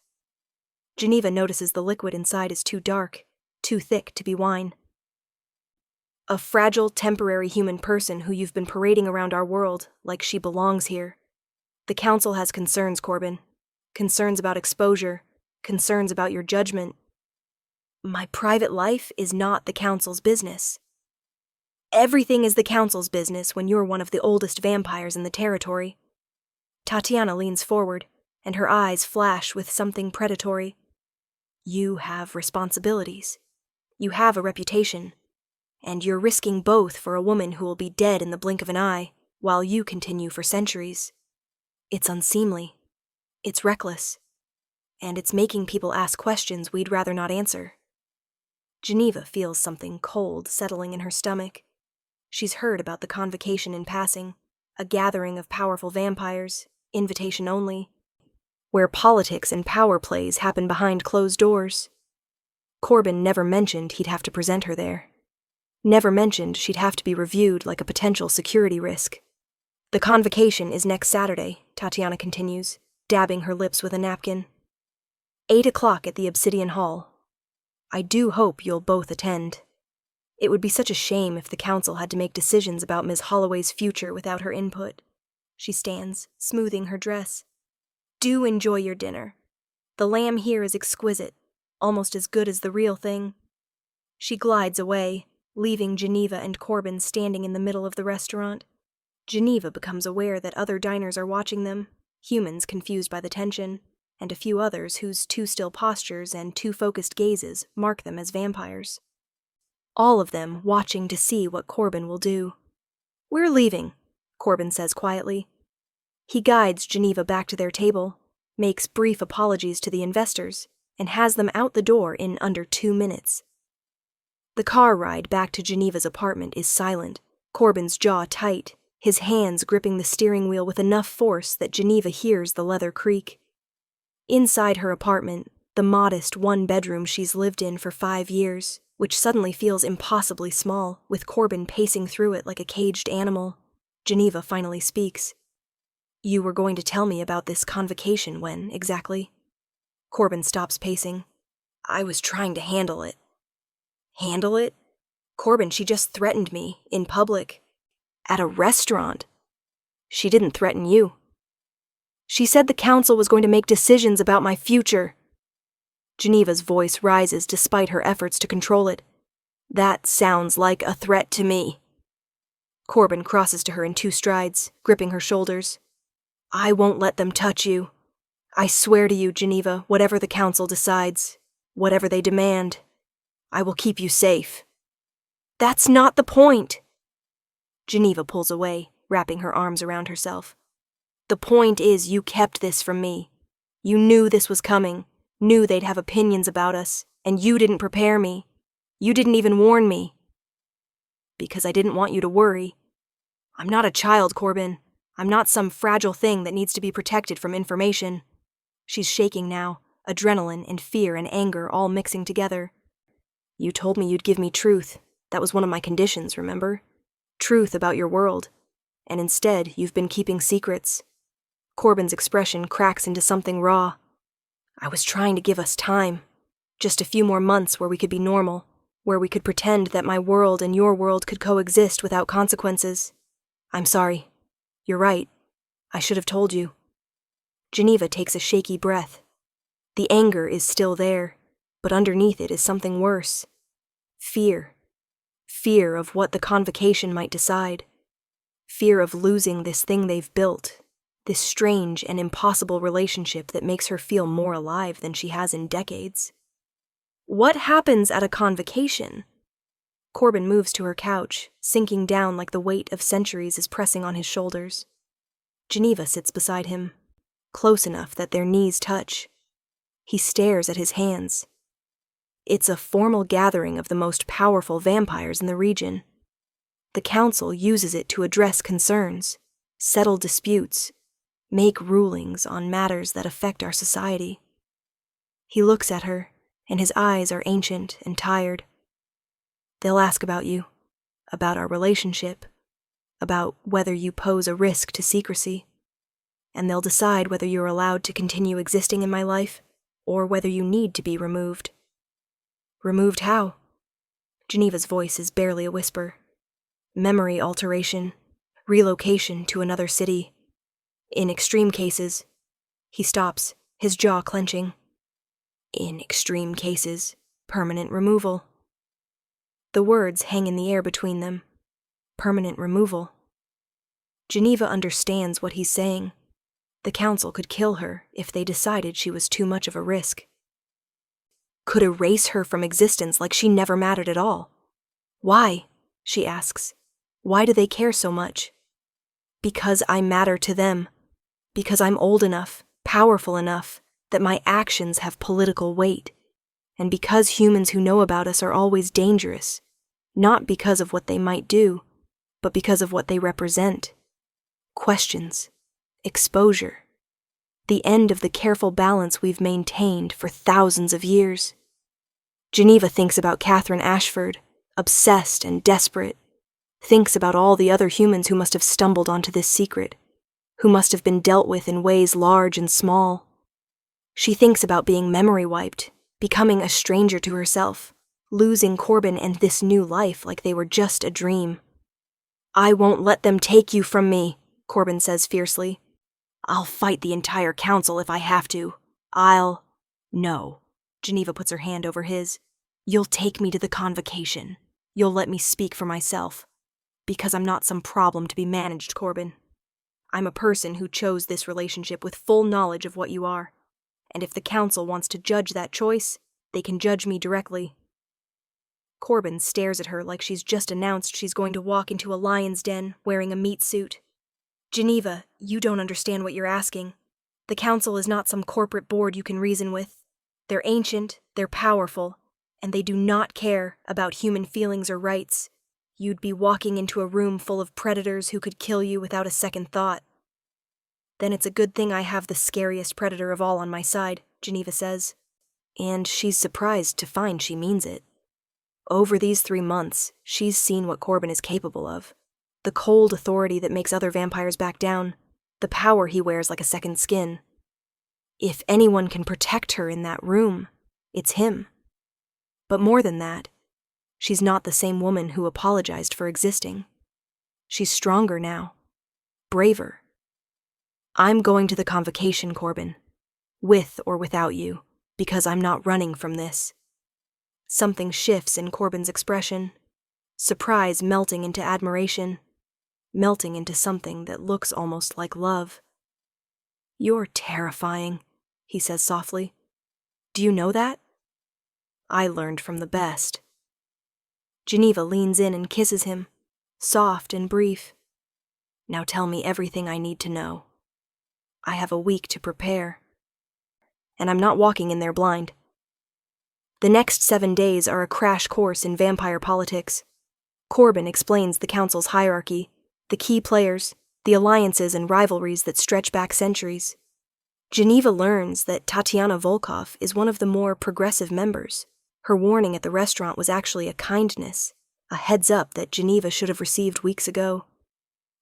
Geneva notices the liquid inside is too dark, too thick to be wine. "A fragile, temporary human person who you've been parading around our world like she belongs here. The council has concerns, Corbin. Concerns about exposure, concerns about your judgment." "My private life is not the council's business." "Everything is the council's business when you're one of the oldest vampires in the territory." Tatiana leans forward, and her eyes flash with something predatory. "You have responsibilities. You have a reputation. And you're risking both for a woman who will be dead in the blink of an eye, while you continue for centuries. It's unseemly. It's reckless. And it's making people ask questions we'd rather not answer." Geneva feels something cold settling in her stomach. She's heard about the convocation in passing, a gathering of powerful vampires, invitation only, where politics and power plays happen behind closed doors. Corbin never mentioned he'd have to present her there. Never mentioned she'd have to be reviewed like a potential security risk. "The convocation is next Saturday," Tatiana continues, dabbing her lips with a napkin. 8 o'clock at the Obsidian Hall. I do hope you'll both attend. It would be such a shame if the council had to make decisions about Ms. Holloway's future without her input." She stands, smoothing her dress. "Do enjoy your dinner. The lamb here is exquisite, almost as good as the real thing." She glides away, leaving Geneva and Corbin standing in the middle of the restaurant. Geneva becomes aware that other diners are watching them, humans confused by the tension, and a few others whose too still postures and too focused gazes mark them as vampires. All of them watching to see what Corbin will do. "We're leaving," Corbin says quietly. He guides Geneva back to their table, makes brief apologies to the investors, and has them out the door in under 2 minutes. The car ride back to Geneva's apartment is silent, Corbin's jaw tight, his hands gripping the steering wheel with enough force that Geneva hears the leather creak. Inside her apartment, the modest one-bedroom she's lived in for 5 years, which suddenly feels impossibly small, with Corbin pacing through it like a caged animal, Geneva finally speaks. "You were going to tell me about this convocation when, exactly?" Corbin stops pacing. "I was trying to handle it." "Handle it? Corbin, she just threatened me, in public. At a restaurant. She didn't threaten you. She said the council was going to make decisions about my future." Geneva's voice rises despite her efforts to control it. "That sounds like a threat to me." Corbin crosses to her in 2 strides, gripping her shoulders. "I won't let them touch you. I swear to you, Geneva, whatever the council decides, whatever they demand, I will keep you safe." "That's not the point." Geneva pulls away, wrapping her arms around herself. "The point is you kept this from me. You knew this was coming, knew they'd have opinions about us, and you didn't prepare me. You didn't even warn me. Because I didn't want you to worry. I'm not a child, Corbin. I'm not some fragile thing that needs to be protected from information." She's shaking now, adrenaline and fear and anger all mixing together. "You told me you'd give me truth. That was one of my conditions, remember? Truth about your world. And instead, you've been keeping secrets." Corbin's expression cracks into something raw. "I was trying to give us time. Just a few more months where we could be normal, where we could pretend that my world and your world could coexist without consequences. I'm sorry. You're right. I should have told you." Geneva takes a shaky breath. The anger is still there, but underneath it is something worse. Fear. Fear of what the convocation might decide. Fear of losing this thing they've built, this strange and impossible relationship that makes her feel more alive than she has in decades. What happens at a convocation? Corbin moves to her couch, sinking down like the weight of centuries is pressing on his shoulders. Geneva sits beside him, close enough that their knees touch. He stares at his hands. It's a formal gathering of the most powerful vampires in the region. The council uses it to address concerns, settle disputes, make rulings on matters that affect our society. He looks at her, and his eyes are ancient and tired. "They'll ask about you, about our relationship, about whether you pose a risk to secrecy, and they'll decide whether you're allowed to continue existing in my life, or whether you need to be removed." "Removed how?" Geneva's voice is barely a whisper. "Memory alteration, relocation to another city. In extreme cases..." He stops, his jaw clenching. "In extreme cases, permanent removal." The words hang in the air between them. Permanent removal. Geneva understands what he's saying. The council could kill her if they decided she was too much of a risk. Could erase her from existence like she never mattered at all. "Why?" she asks. "Why do they care so much?" "Because I matter to them. Because I'm old enough, powerful enough, that my actions have political weight. And because humans who know about us are always dangerous, not because of what they might do, but because of what they represent. Questions. Exposure. The end of the careful balance we've maintained for thousands of years." Geneva thinks about Catherine Ashford, obsessed and desperate. Thinks about all the other humans who must have stumbled onto this secret, who must have been dealt with in ways large and small. She thinks about being memory wiped, becoming a stranger to herself, losing Corbin and this new life like they were just a dream. "I won't let them take you from me," Corbin says fiercely. "I'll fight the entire council if I have to. No." Geneva puts her hand over his. "You'll take me to the convocation. You'll let me speak for myself. Because I'm not some problem to be managed, Corbin. I'm a person who chose this relationship with full knowledge of what you are. and if the council wants to judge that choice, they can judge me directly. Corbin stares at her like she's just announced she's going to walk into a lion's den wearing a meat suit. Geneva, you don't understand what you're asking. The council is not some corporate board you can reason with. They're ancient, they're powerful, and they do not care about human feelings or rights. You'd be walking into a room full of predators who could kill you without a second thought. Then it's a good thing I have the scariest predator of all on my side, Geneva says. And she's surprised to find she means it. Over these 3 months, she's seen what Corbin is capable of. The cold authority that makes other vampires back down. The power he wears like a second skin. If anyone can protect her in that room, it's him. But more than that, she's not the same woman who apologized for existing. She's stronger now. Braver. I'm going to the convocation, Corbin. With or without you, because I'm not running from this. Something shifts in Corbin's expression. Surprise melting into admiration. Melting into something that looks almost like love. You're terrifying, he says softly. Do you know that? I learned from the best. Geneva leans in and kisses him, soft and brief. Now tell me everything I need to know. I have a week to prepare. And I'm not walking in there blind. The next 7 days are a crash course in vampire politics. Corbin explains the council's hierarchy, the key players, the alliances and rivalries that stretch back centuries. Geneva learns that Tatiana Volkov is one of the more progressive members. Her warning at the restaurant was actually a kindness, a heads up that Geneva should have received weeks ago.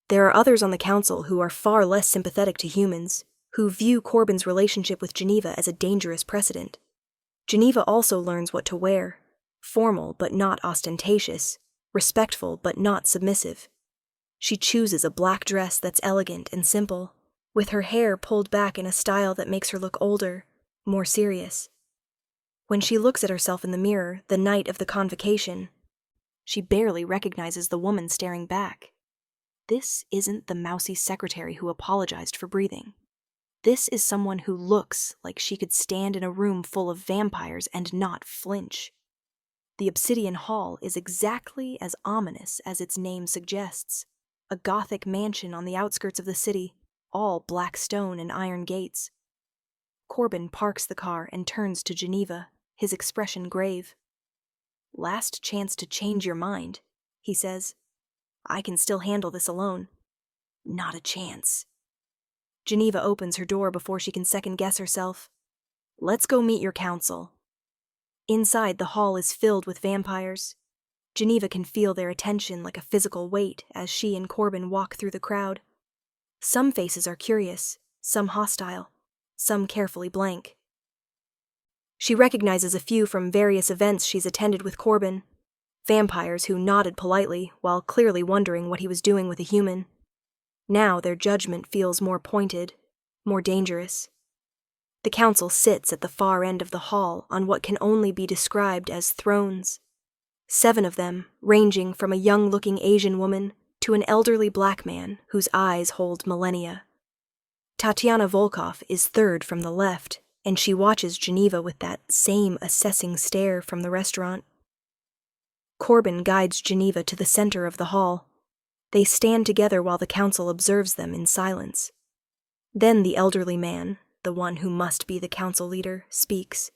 There are others on the council who are far less sympathetic to humans, who view Corbin's relationship with Geneva as a dangerous precedent. Geneva also learns what to wear, formal but not ostentatious, respectful but not submissive. She chooses a black dress that's elegant and simple, with her hair pulled back in a style that makes her look older, more serious. When she looks at herself in the mirror the night of the convocation, she barely recognizes the woman staring back. This isn't the mousy secretary who apologized for breathing. This is someone who looks like she could stand in a room full of vampires and not flinch. The Obsidian Hall is exactly as ominous as its name suggests. A Gothic mansion on the outskirts of the city, all black stone and iron gates. Corbin parks the car and turns to Geneva, his expression grave. Last chance to change your mind, he says. I can still handle this alone. Not a chance. Geneva opens her door before she can second-guess herself. Let's go meet your council. Inside, the hall is filled with vampires. Geneva can feel their attention like a physical weight as she and Corbin walk through the crowd. Some faces are curious, some hostile, some carefully blank. She recognizes a few from various events she's attended with Corbin. Vampires who nodded politely while clearly wondering what he was doing with a human. Now their judgment feels more pointed, more dangerous. The council sits at the far end of the hall on what can only be described as thrones. 7 of them, ranging from a young-looking Asian woman to an elderly black man whose eyes hold millennia. Tatiana Volkov is third from the left, and she watches Geneva with that same assessing stare from the restaurant. Corbin guides Geneva to the center of the hall. They stand together while the council observes them in silence. Then the elderly man, the one who must be the council leader, speaks.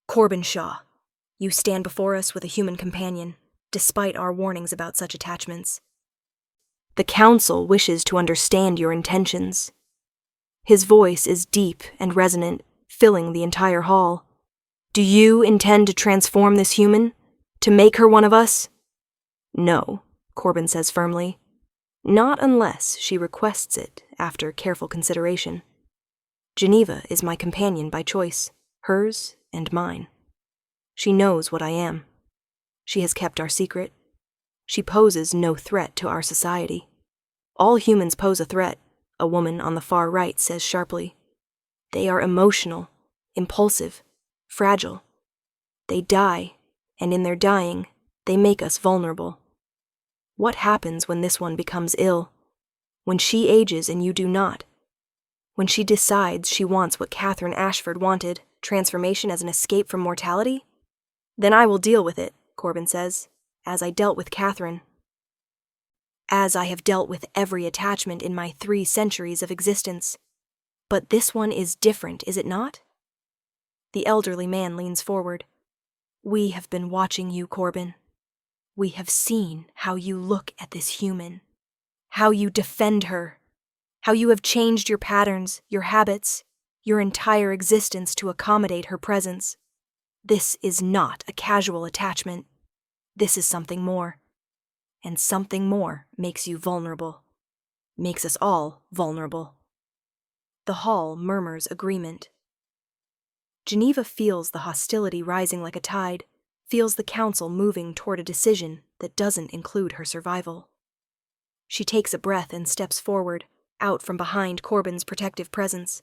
Corbin Shaw, you stand before us with a human companion, despite our warnings about such attachments. The council wishes to understand your intentions. His voice is deep and resonant, filling the entire hall. Do you intend to transform this human? To make her one of us? No, Corbin says firmly. Not unless she requests it after careful consideration. Geneva is my companion by choice, hers and mine. She knows what I am. She has kept our secret. She poses no threat to our society. All humans pose a threat, a woman on the far right says sharply. They are emotional, impulsive, fragile. They die, and in their dying, they make us vulnerable. What happens when this one becomes ill? When she ages and you do not? When she decides she wants what Catherine Ashford wanted, transformation as an escape from mortality, then I will deal with it, Corbin says, as I dealt with Catherine. As I have dealt with every attachment in my 3 centuries of existence. But this one is different, is it not? The elderly man leans forward. We have been watching you, Corbin. We have seen how you look at this human, how you defend her, how you have changed your patterns, your habits, your entire existence to accommodate her presence. This is not a casual attachment. This is something more. And something more makes you vulnerable. Makes us all vulnerable. The hall murmurs agreement. Geneva feels the hostility rising like a tide, feels the council moving toward a decision that doesn't include her survival. She takes a breath and steps forward, out from behind Corbin's protective presence.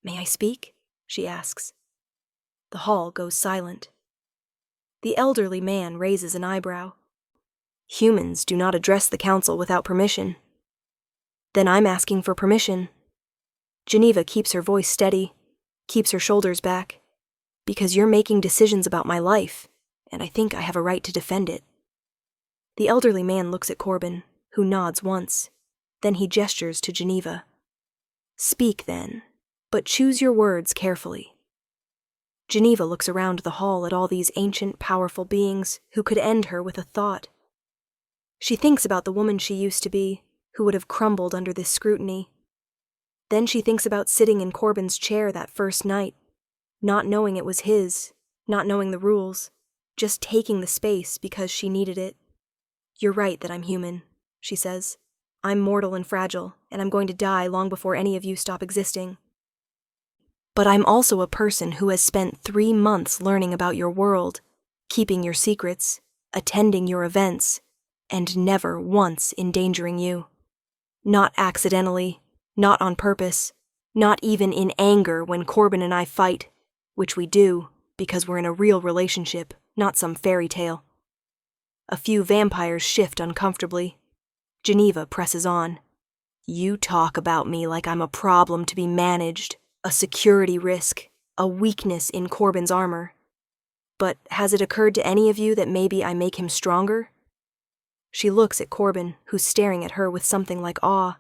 May I speak? She asks. The hall goes silent. The elderly man raises an eyebrow. Humans do not address the council without permission. Then I'm asking for permission. Geneva keeps her voice steady, keeps her shoulders back, because you're making decisions about my life, and I think I have a right to defend it. The elderly man looks at Corbin, who nods once. Then he gestures to Geneva. Speak, then, but choose your words carefully. Geneva looks around the hall at all these ancient, powerful beings who could end her with a thought. She thinks about the woman she used to be, who would have crumbled under this scrutiny. Then she thinks about sitting in Corbin's chair that first night, not knowing it was his, not knowing the rules, just taking the space because she needed it. You're right that I'm human, she says. I'm mortal and fragile, and I'm going to die long before any of you stop existing. But I'm also a person who has spent 3 months learning about your world, keeping your secrets, attending your events, and never once endangering you. Not accidentally, not on purpose, not even in anger when Corbin and I fight, which we do because we're in a real relationship, not some fairy tale. A few vampires shift uncomfortably. Geneva presses on. You talk about me like I'm a problem to be managed, a security risk, a weakness in Corbin's armor. But has it occurred to any of you that maybe I make him stronger? She looks at Corbin, who's staring at her with something like awe.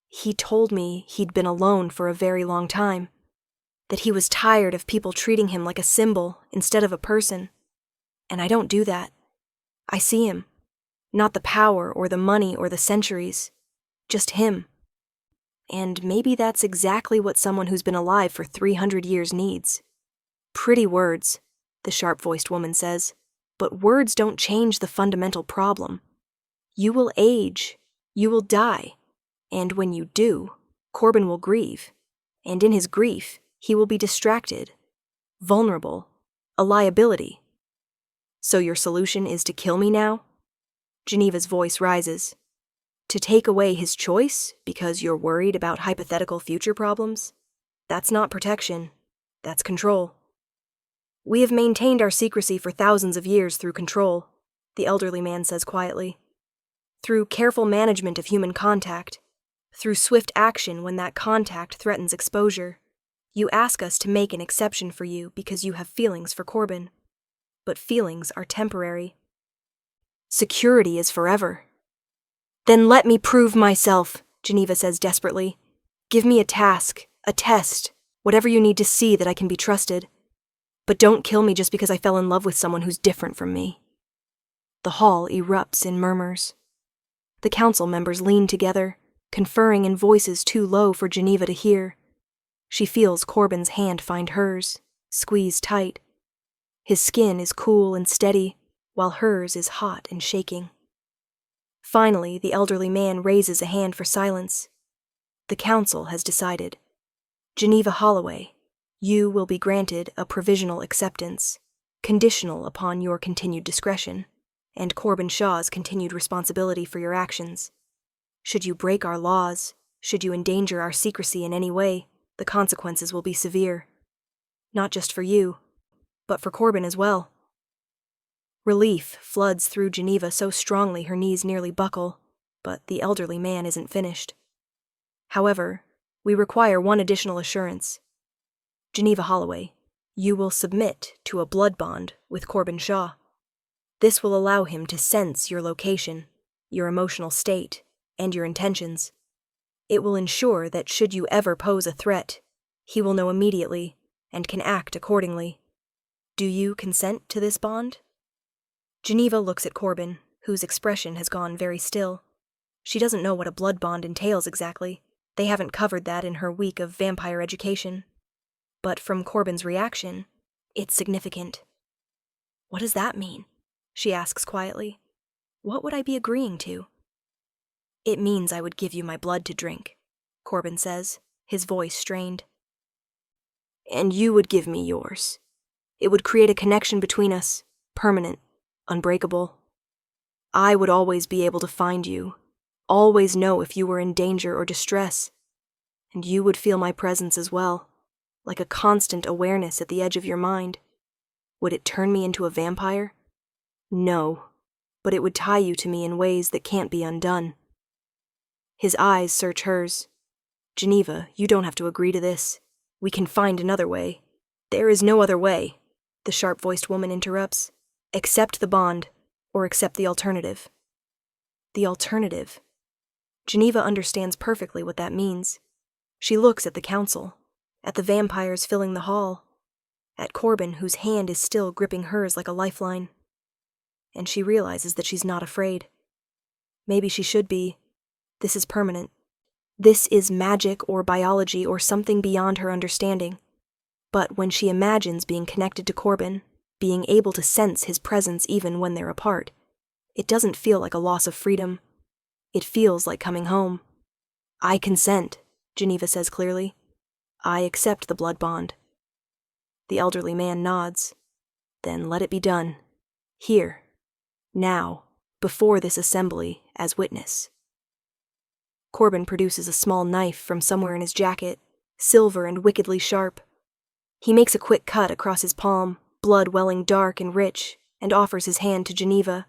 He told me he'd been alone for a very long time, that he was tired of people treating him like a symbol instead of a person. And I don't do that. I see him. Not the power or the money or the centuries. Just him. And maybe that's exactly what someone who's been alive for 300 years needs. Pretty words, the sharp-voiced woman says. But words don't change the fundamental problem. You will age. You will die. And when you do, Corbin will grieve. And in his grief, he will be distracted, vulnerable, a liability. So your solution is to kill me now? Geneva's voice rises. To take away his choice because you're worried about hypothetical future problems? That's not protection. That's control. We have maintained our secrecy for thousands of years through control, the elderly man says quietly. Through careful management of human contact. Through swift action when that contact threatens exposure. You ask us to make an exception for you because you have feelings for Corbin. But feelings are temporary. Security is forever. Then let me prove myself, Geneva says desperately. Give me a task, a test, whatever you need to see that I can be trusted. But don't kill me just because I fell in love with someone who's different from me. The hall erupts in murmurs. The council members lean together, conferring in voices too low for Geneva to hear. She feels Corbin's hand find hers, squeezed tight. His skin is cool and steady, while hers is hot and shaking. Finally, the elderly man raises a hand for silence. The council has decided. Geneva Holloway, you will be granted a provisional acceptance, conditional upon your continued discretion, and Corbin Shaw's continued responsibility for your actions. Should you break our laws, should you endanger our secrecy in any way, the consequences will be severe. Not just for you, but for Corbin as well. Relief floods through Geneva so strongly her knees nearly buckle, but the elderly man isn't finished. However, We require one additional assurance. Geneva Holloway, you will submit to a blood bond with Corbin Shaw. This will allow him to sense your location, your emotional state, and your intentions. It will ensure that should you ever pose a threat, he will know immediately and can act accordingly. Do you consent to this bond? Geneva looks at Corbin, whose expression has gone very still. She doesn't know what a blood bond entails exactly. They haven't covered that in her week of vampire education. But from Corbin's reaction, it's significant. What does that mean? She asks quietly. What would I be agreeing to? It means I would give you my blood to drink, Corbin says, his voice strained. And you would give me yours. It would create a connection between us, permanent, unbreakable. I would always be able to find you, always know if you were in danger or distress, and you would feel my presence as well, like a constant awareness at the edge of your mind. Would it turn me into a vampire? No, but it would tie you to me in ways that can't be undone. His eyes search hers. Geneva, you don't have to agree to this. We can find another way. There is no other way, the sharp-voiced woman interrupts. Accept the bond, or accept the alternative. The alternative. Geneva understands perfectly what that means. She looks at the council, at the vampires filling the hall, at Corbin, whose hand is still gripping hers like a lifeline. And she realizes that she's not afraid. Maybe she should be. This is permanent. This is magic or biology or something beyond her understanding. But when she imagines being connected to Corbin, being able to sense his presence even when they're apart, it doesn't feel like a loss of freedom. It feels like coming home. I consent, Geneva says clearly. I accept the blood bond. The elderly man nods. Then let it be done. Here. Now. Before this assembly, as witness. Corbin produces a small knife from somewhere in his jacket, silver and wickedly sharp. He makes a quick cut across his palm, blood welling dark and rich, and offers his hand to Geneva.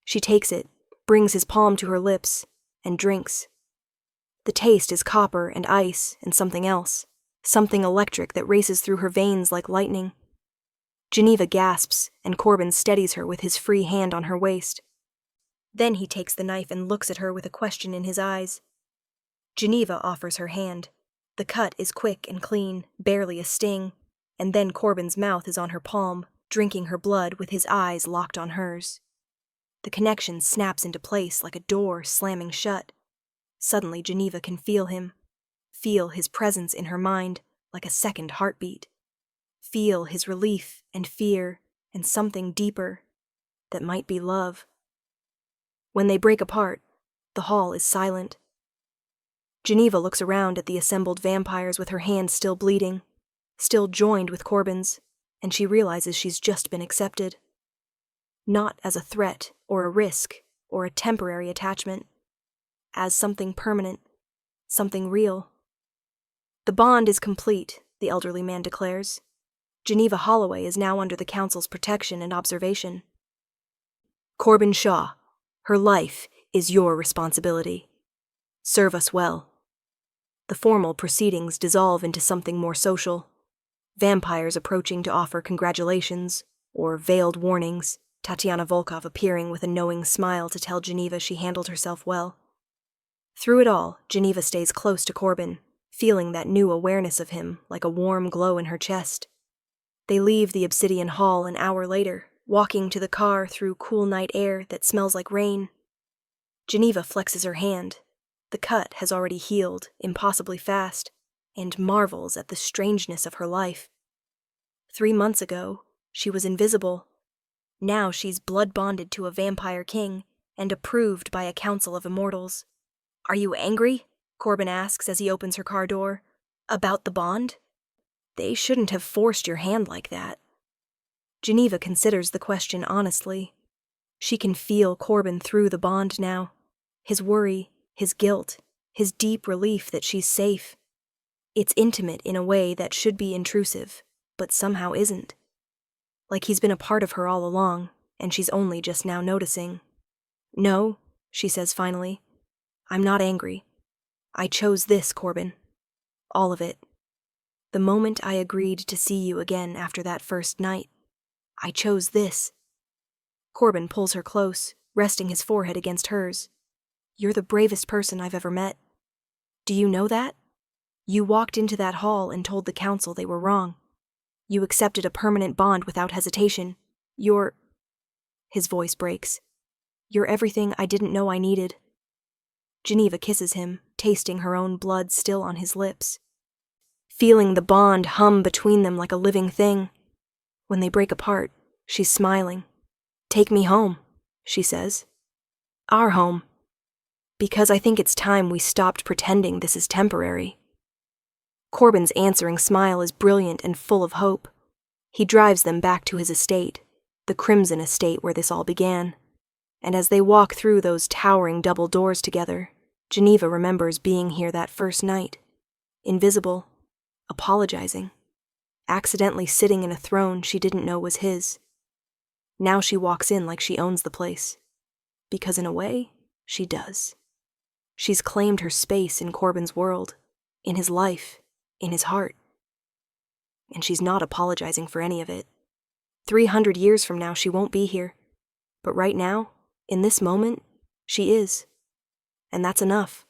She takes it, brings his palm to her lips, and drinks. The taste is copper and ice and something else, something electric that races through her veins like lightning. Geneva gasps, and Corbin steadies her with his free hand on her waist. Then he takes the knife and looks at her with a question in his eyes. Geneva offers her hand. The cut is quick and clean, barely a sting, and then Corbin's mouth is on her palm, drinking her blood with his eyes locked on hers. The connection snaps into place like a door slamming shut. Suddenly Geneva can feel him, feel his presence in her mind like a second heartbeat, feel his relief and fear and something deeper that might be love. When they break apart, the hall is silent. Geneva looks around at the assembled vampires with her hand still bleeding, still joined with Corbin's, and she realizes she's just been accepted. Not as a threat or a risk or a temporary attachment, as something permanent, something real. The bond is complete, the elderly man declares. Geneva Holloway is now under the council's protection and observation. Corbin Shaw, her life is your responsibility. Serve us well. The formal proceedings dissolve into something more social. Vampires approaching to offer congratulations, or veiled warnings, Tatiana Volkov appearing with a knowing smile to tell Geneva she handled herself well. Through it all, Geneva stays close to Corbin, feeling that new awareness of him like a warm glow in her chest. They leave the Obsidian Hall an hour later, walking to the car through cool night air that smells like rain. Geneva flexes her hand. The cut has already healed, impossibly fast, and marvels at the strangeness of her life. 3 months ago, she was invisible. Now she's blood-bonded to a vampire king and approved by a council of immortals. Are you angry? Corbin asks as he opens her car door. About the bond? They shouldn't have forced your hand like that. Geneva considers the question honestly. She can feel Corbin through the bond now. His worry, his guilt, his deep relief that she's safe. It's intimate in a way that should be intrusive, but somehow isn't. Like he's been a part of her all along, and she's only just now noticing. No, she says finally. I'm not angry. I chose this, Corbin. All of it. The moment I agreed to see you again after that first night, I chose this. Corbin pulls her close, resting his forehead against hers. You're the bravest person I've ever met. Do you know that? You walked into that hall and told the council they were wrong. You accepted a permanent bond without hesitation. You're... His voice breaks. You're everything I didn't know I needed. Geneva kisses him, tasting her own blood still on his lips. Feeling the bond hum between them like a living thing. When they break apart, she's smiling. Take me home, she says. Our home. Because I think it's time we stopped pretending this is temporary. Corbin's answering smile is brilliant and full of hope. He drives them back to his estate, the Crimson estate where this all began. And as they walk through those towering double doors together, Geneva remembers being here that first night. Invisible. Apologizing. Accidentally sitting in a throne she didn't know was his. Now she walks in like she owns the place. Because in a way, she does. She's claimed her space in Corbin's world, in his life, in his heart. And she's not apologizing for any of it. 300 years from now she won't be here. But right now, in this moment, she is. And that's enough.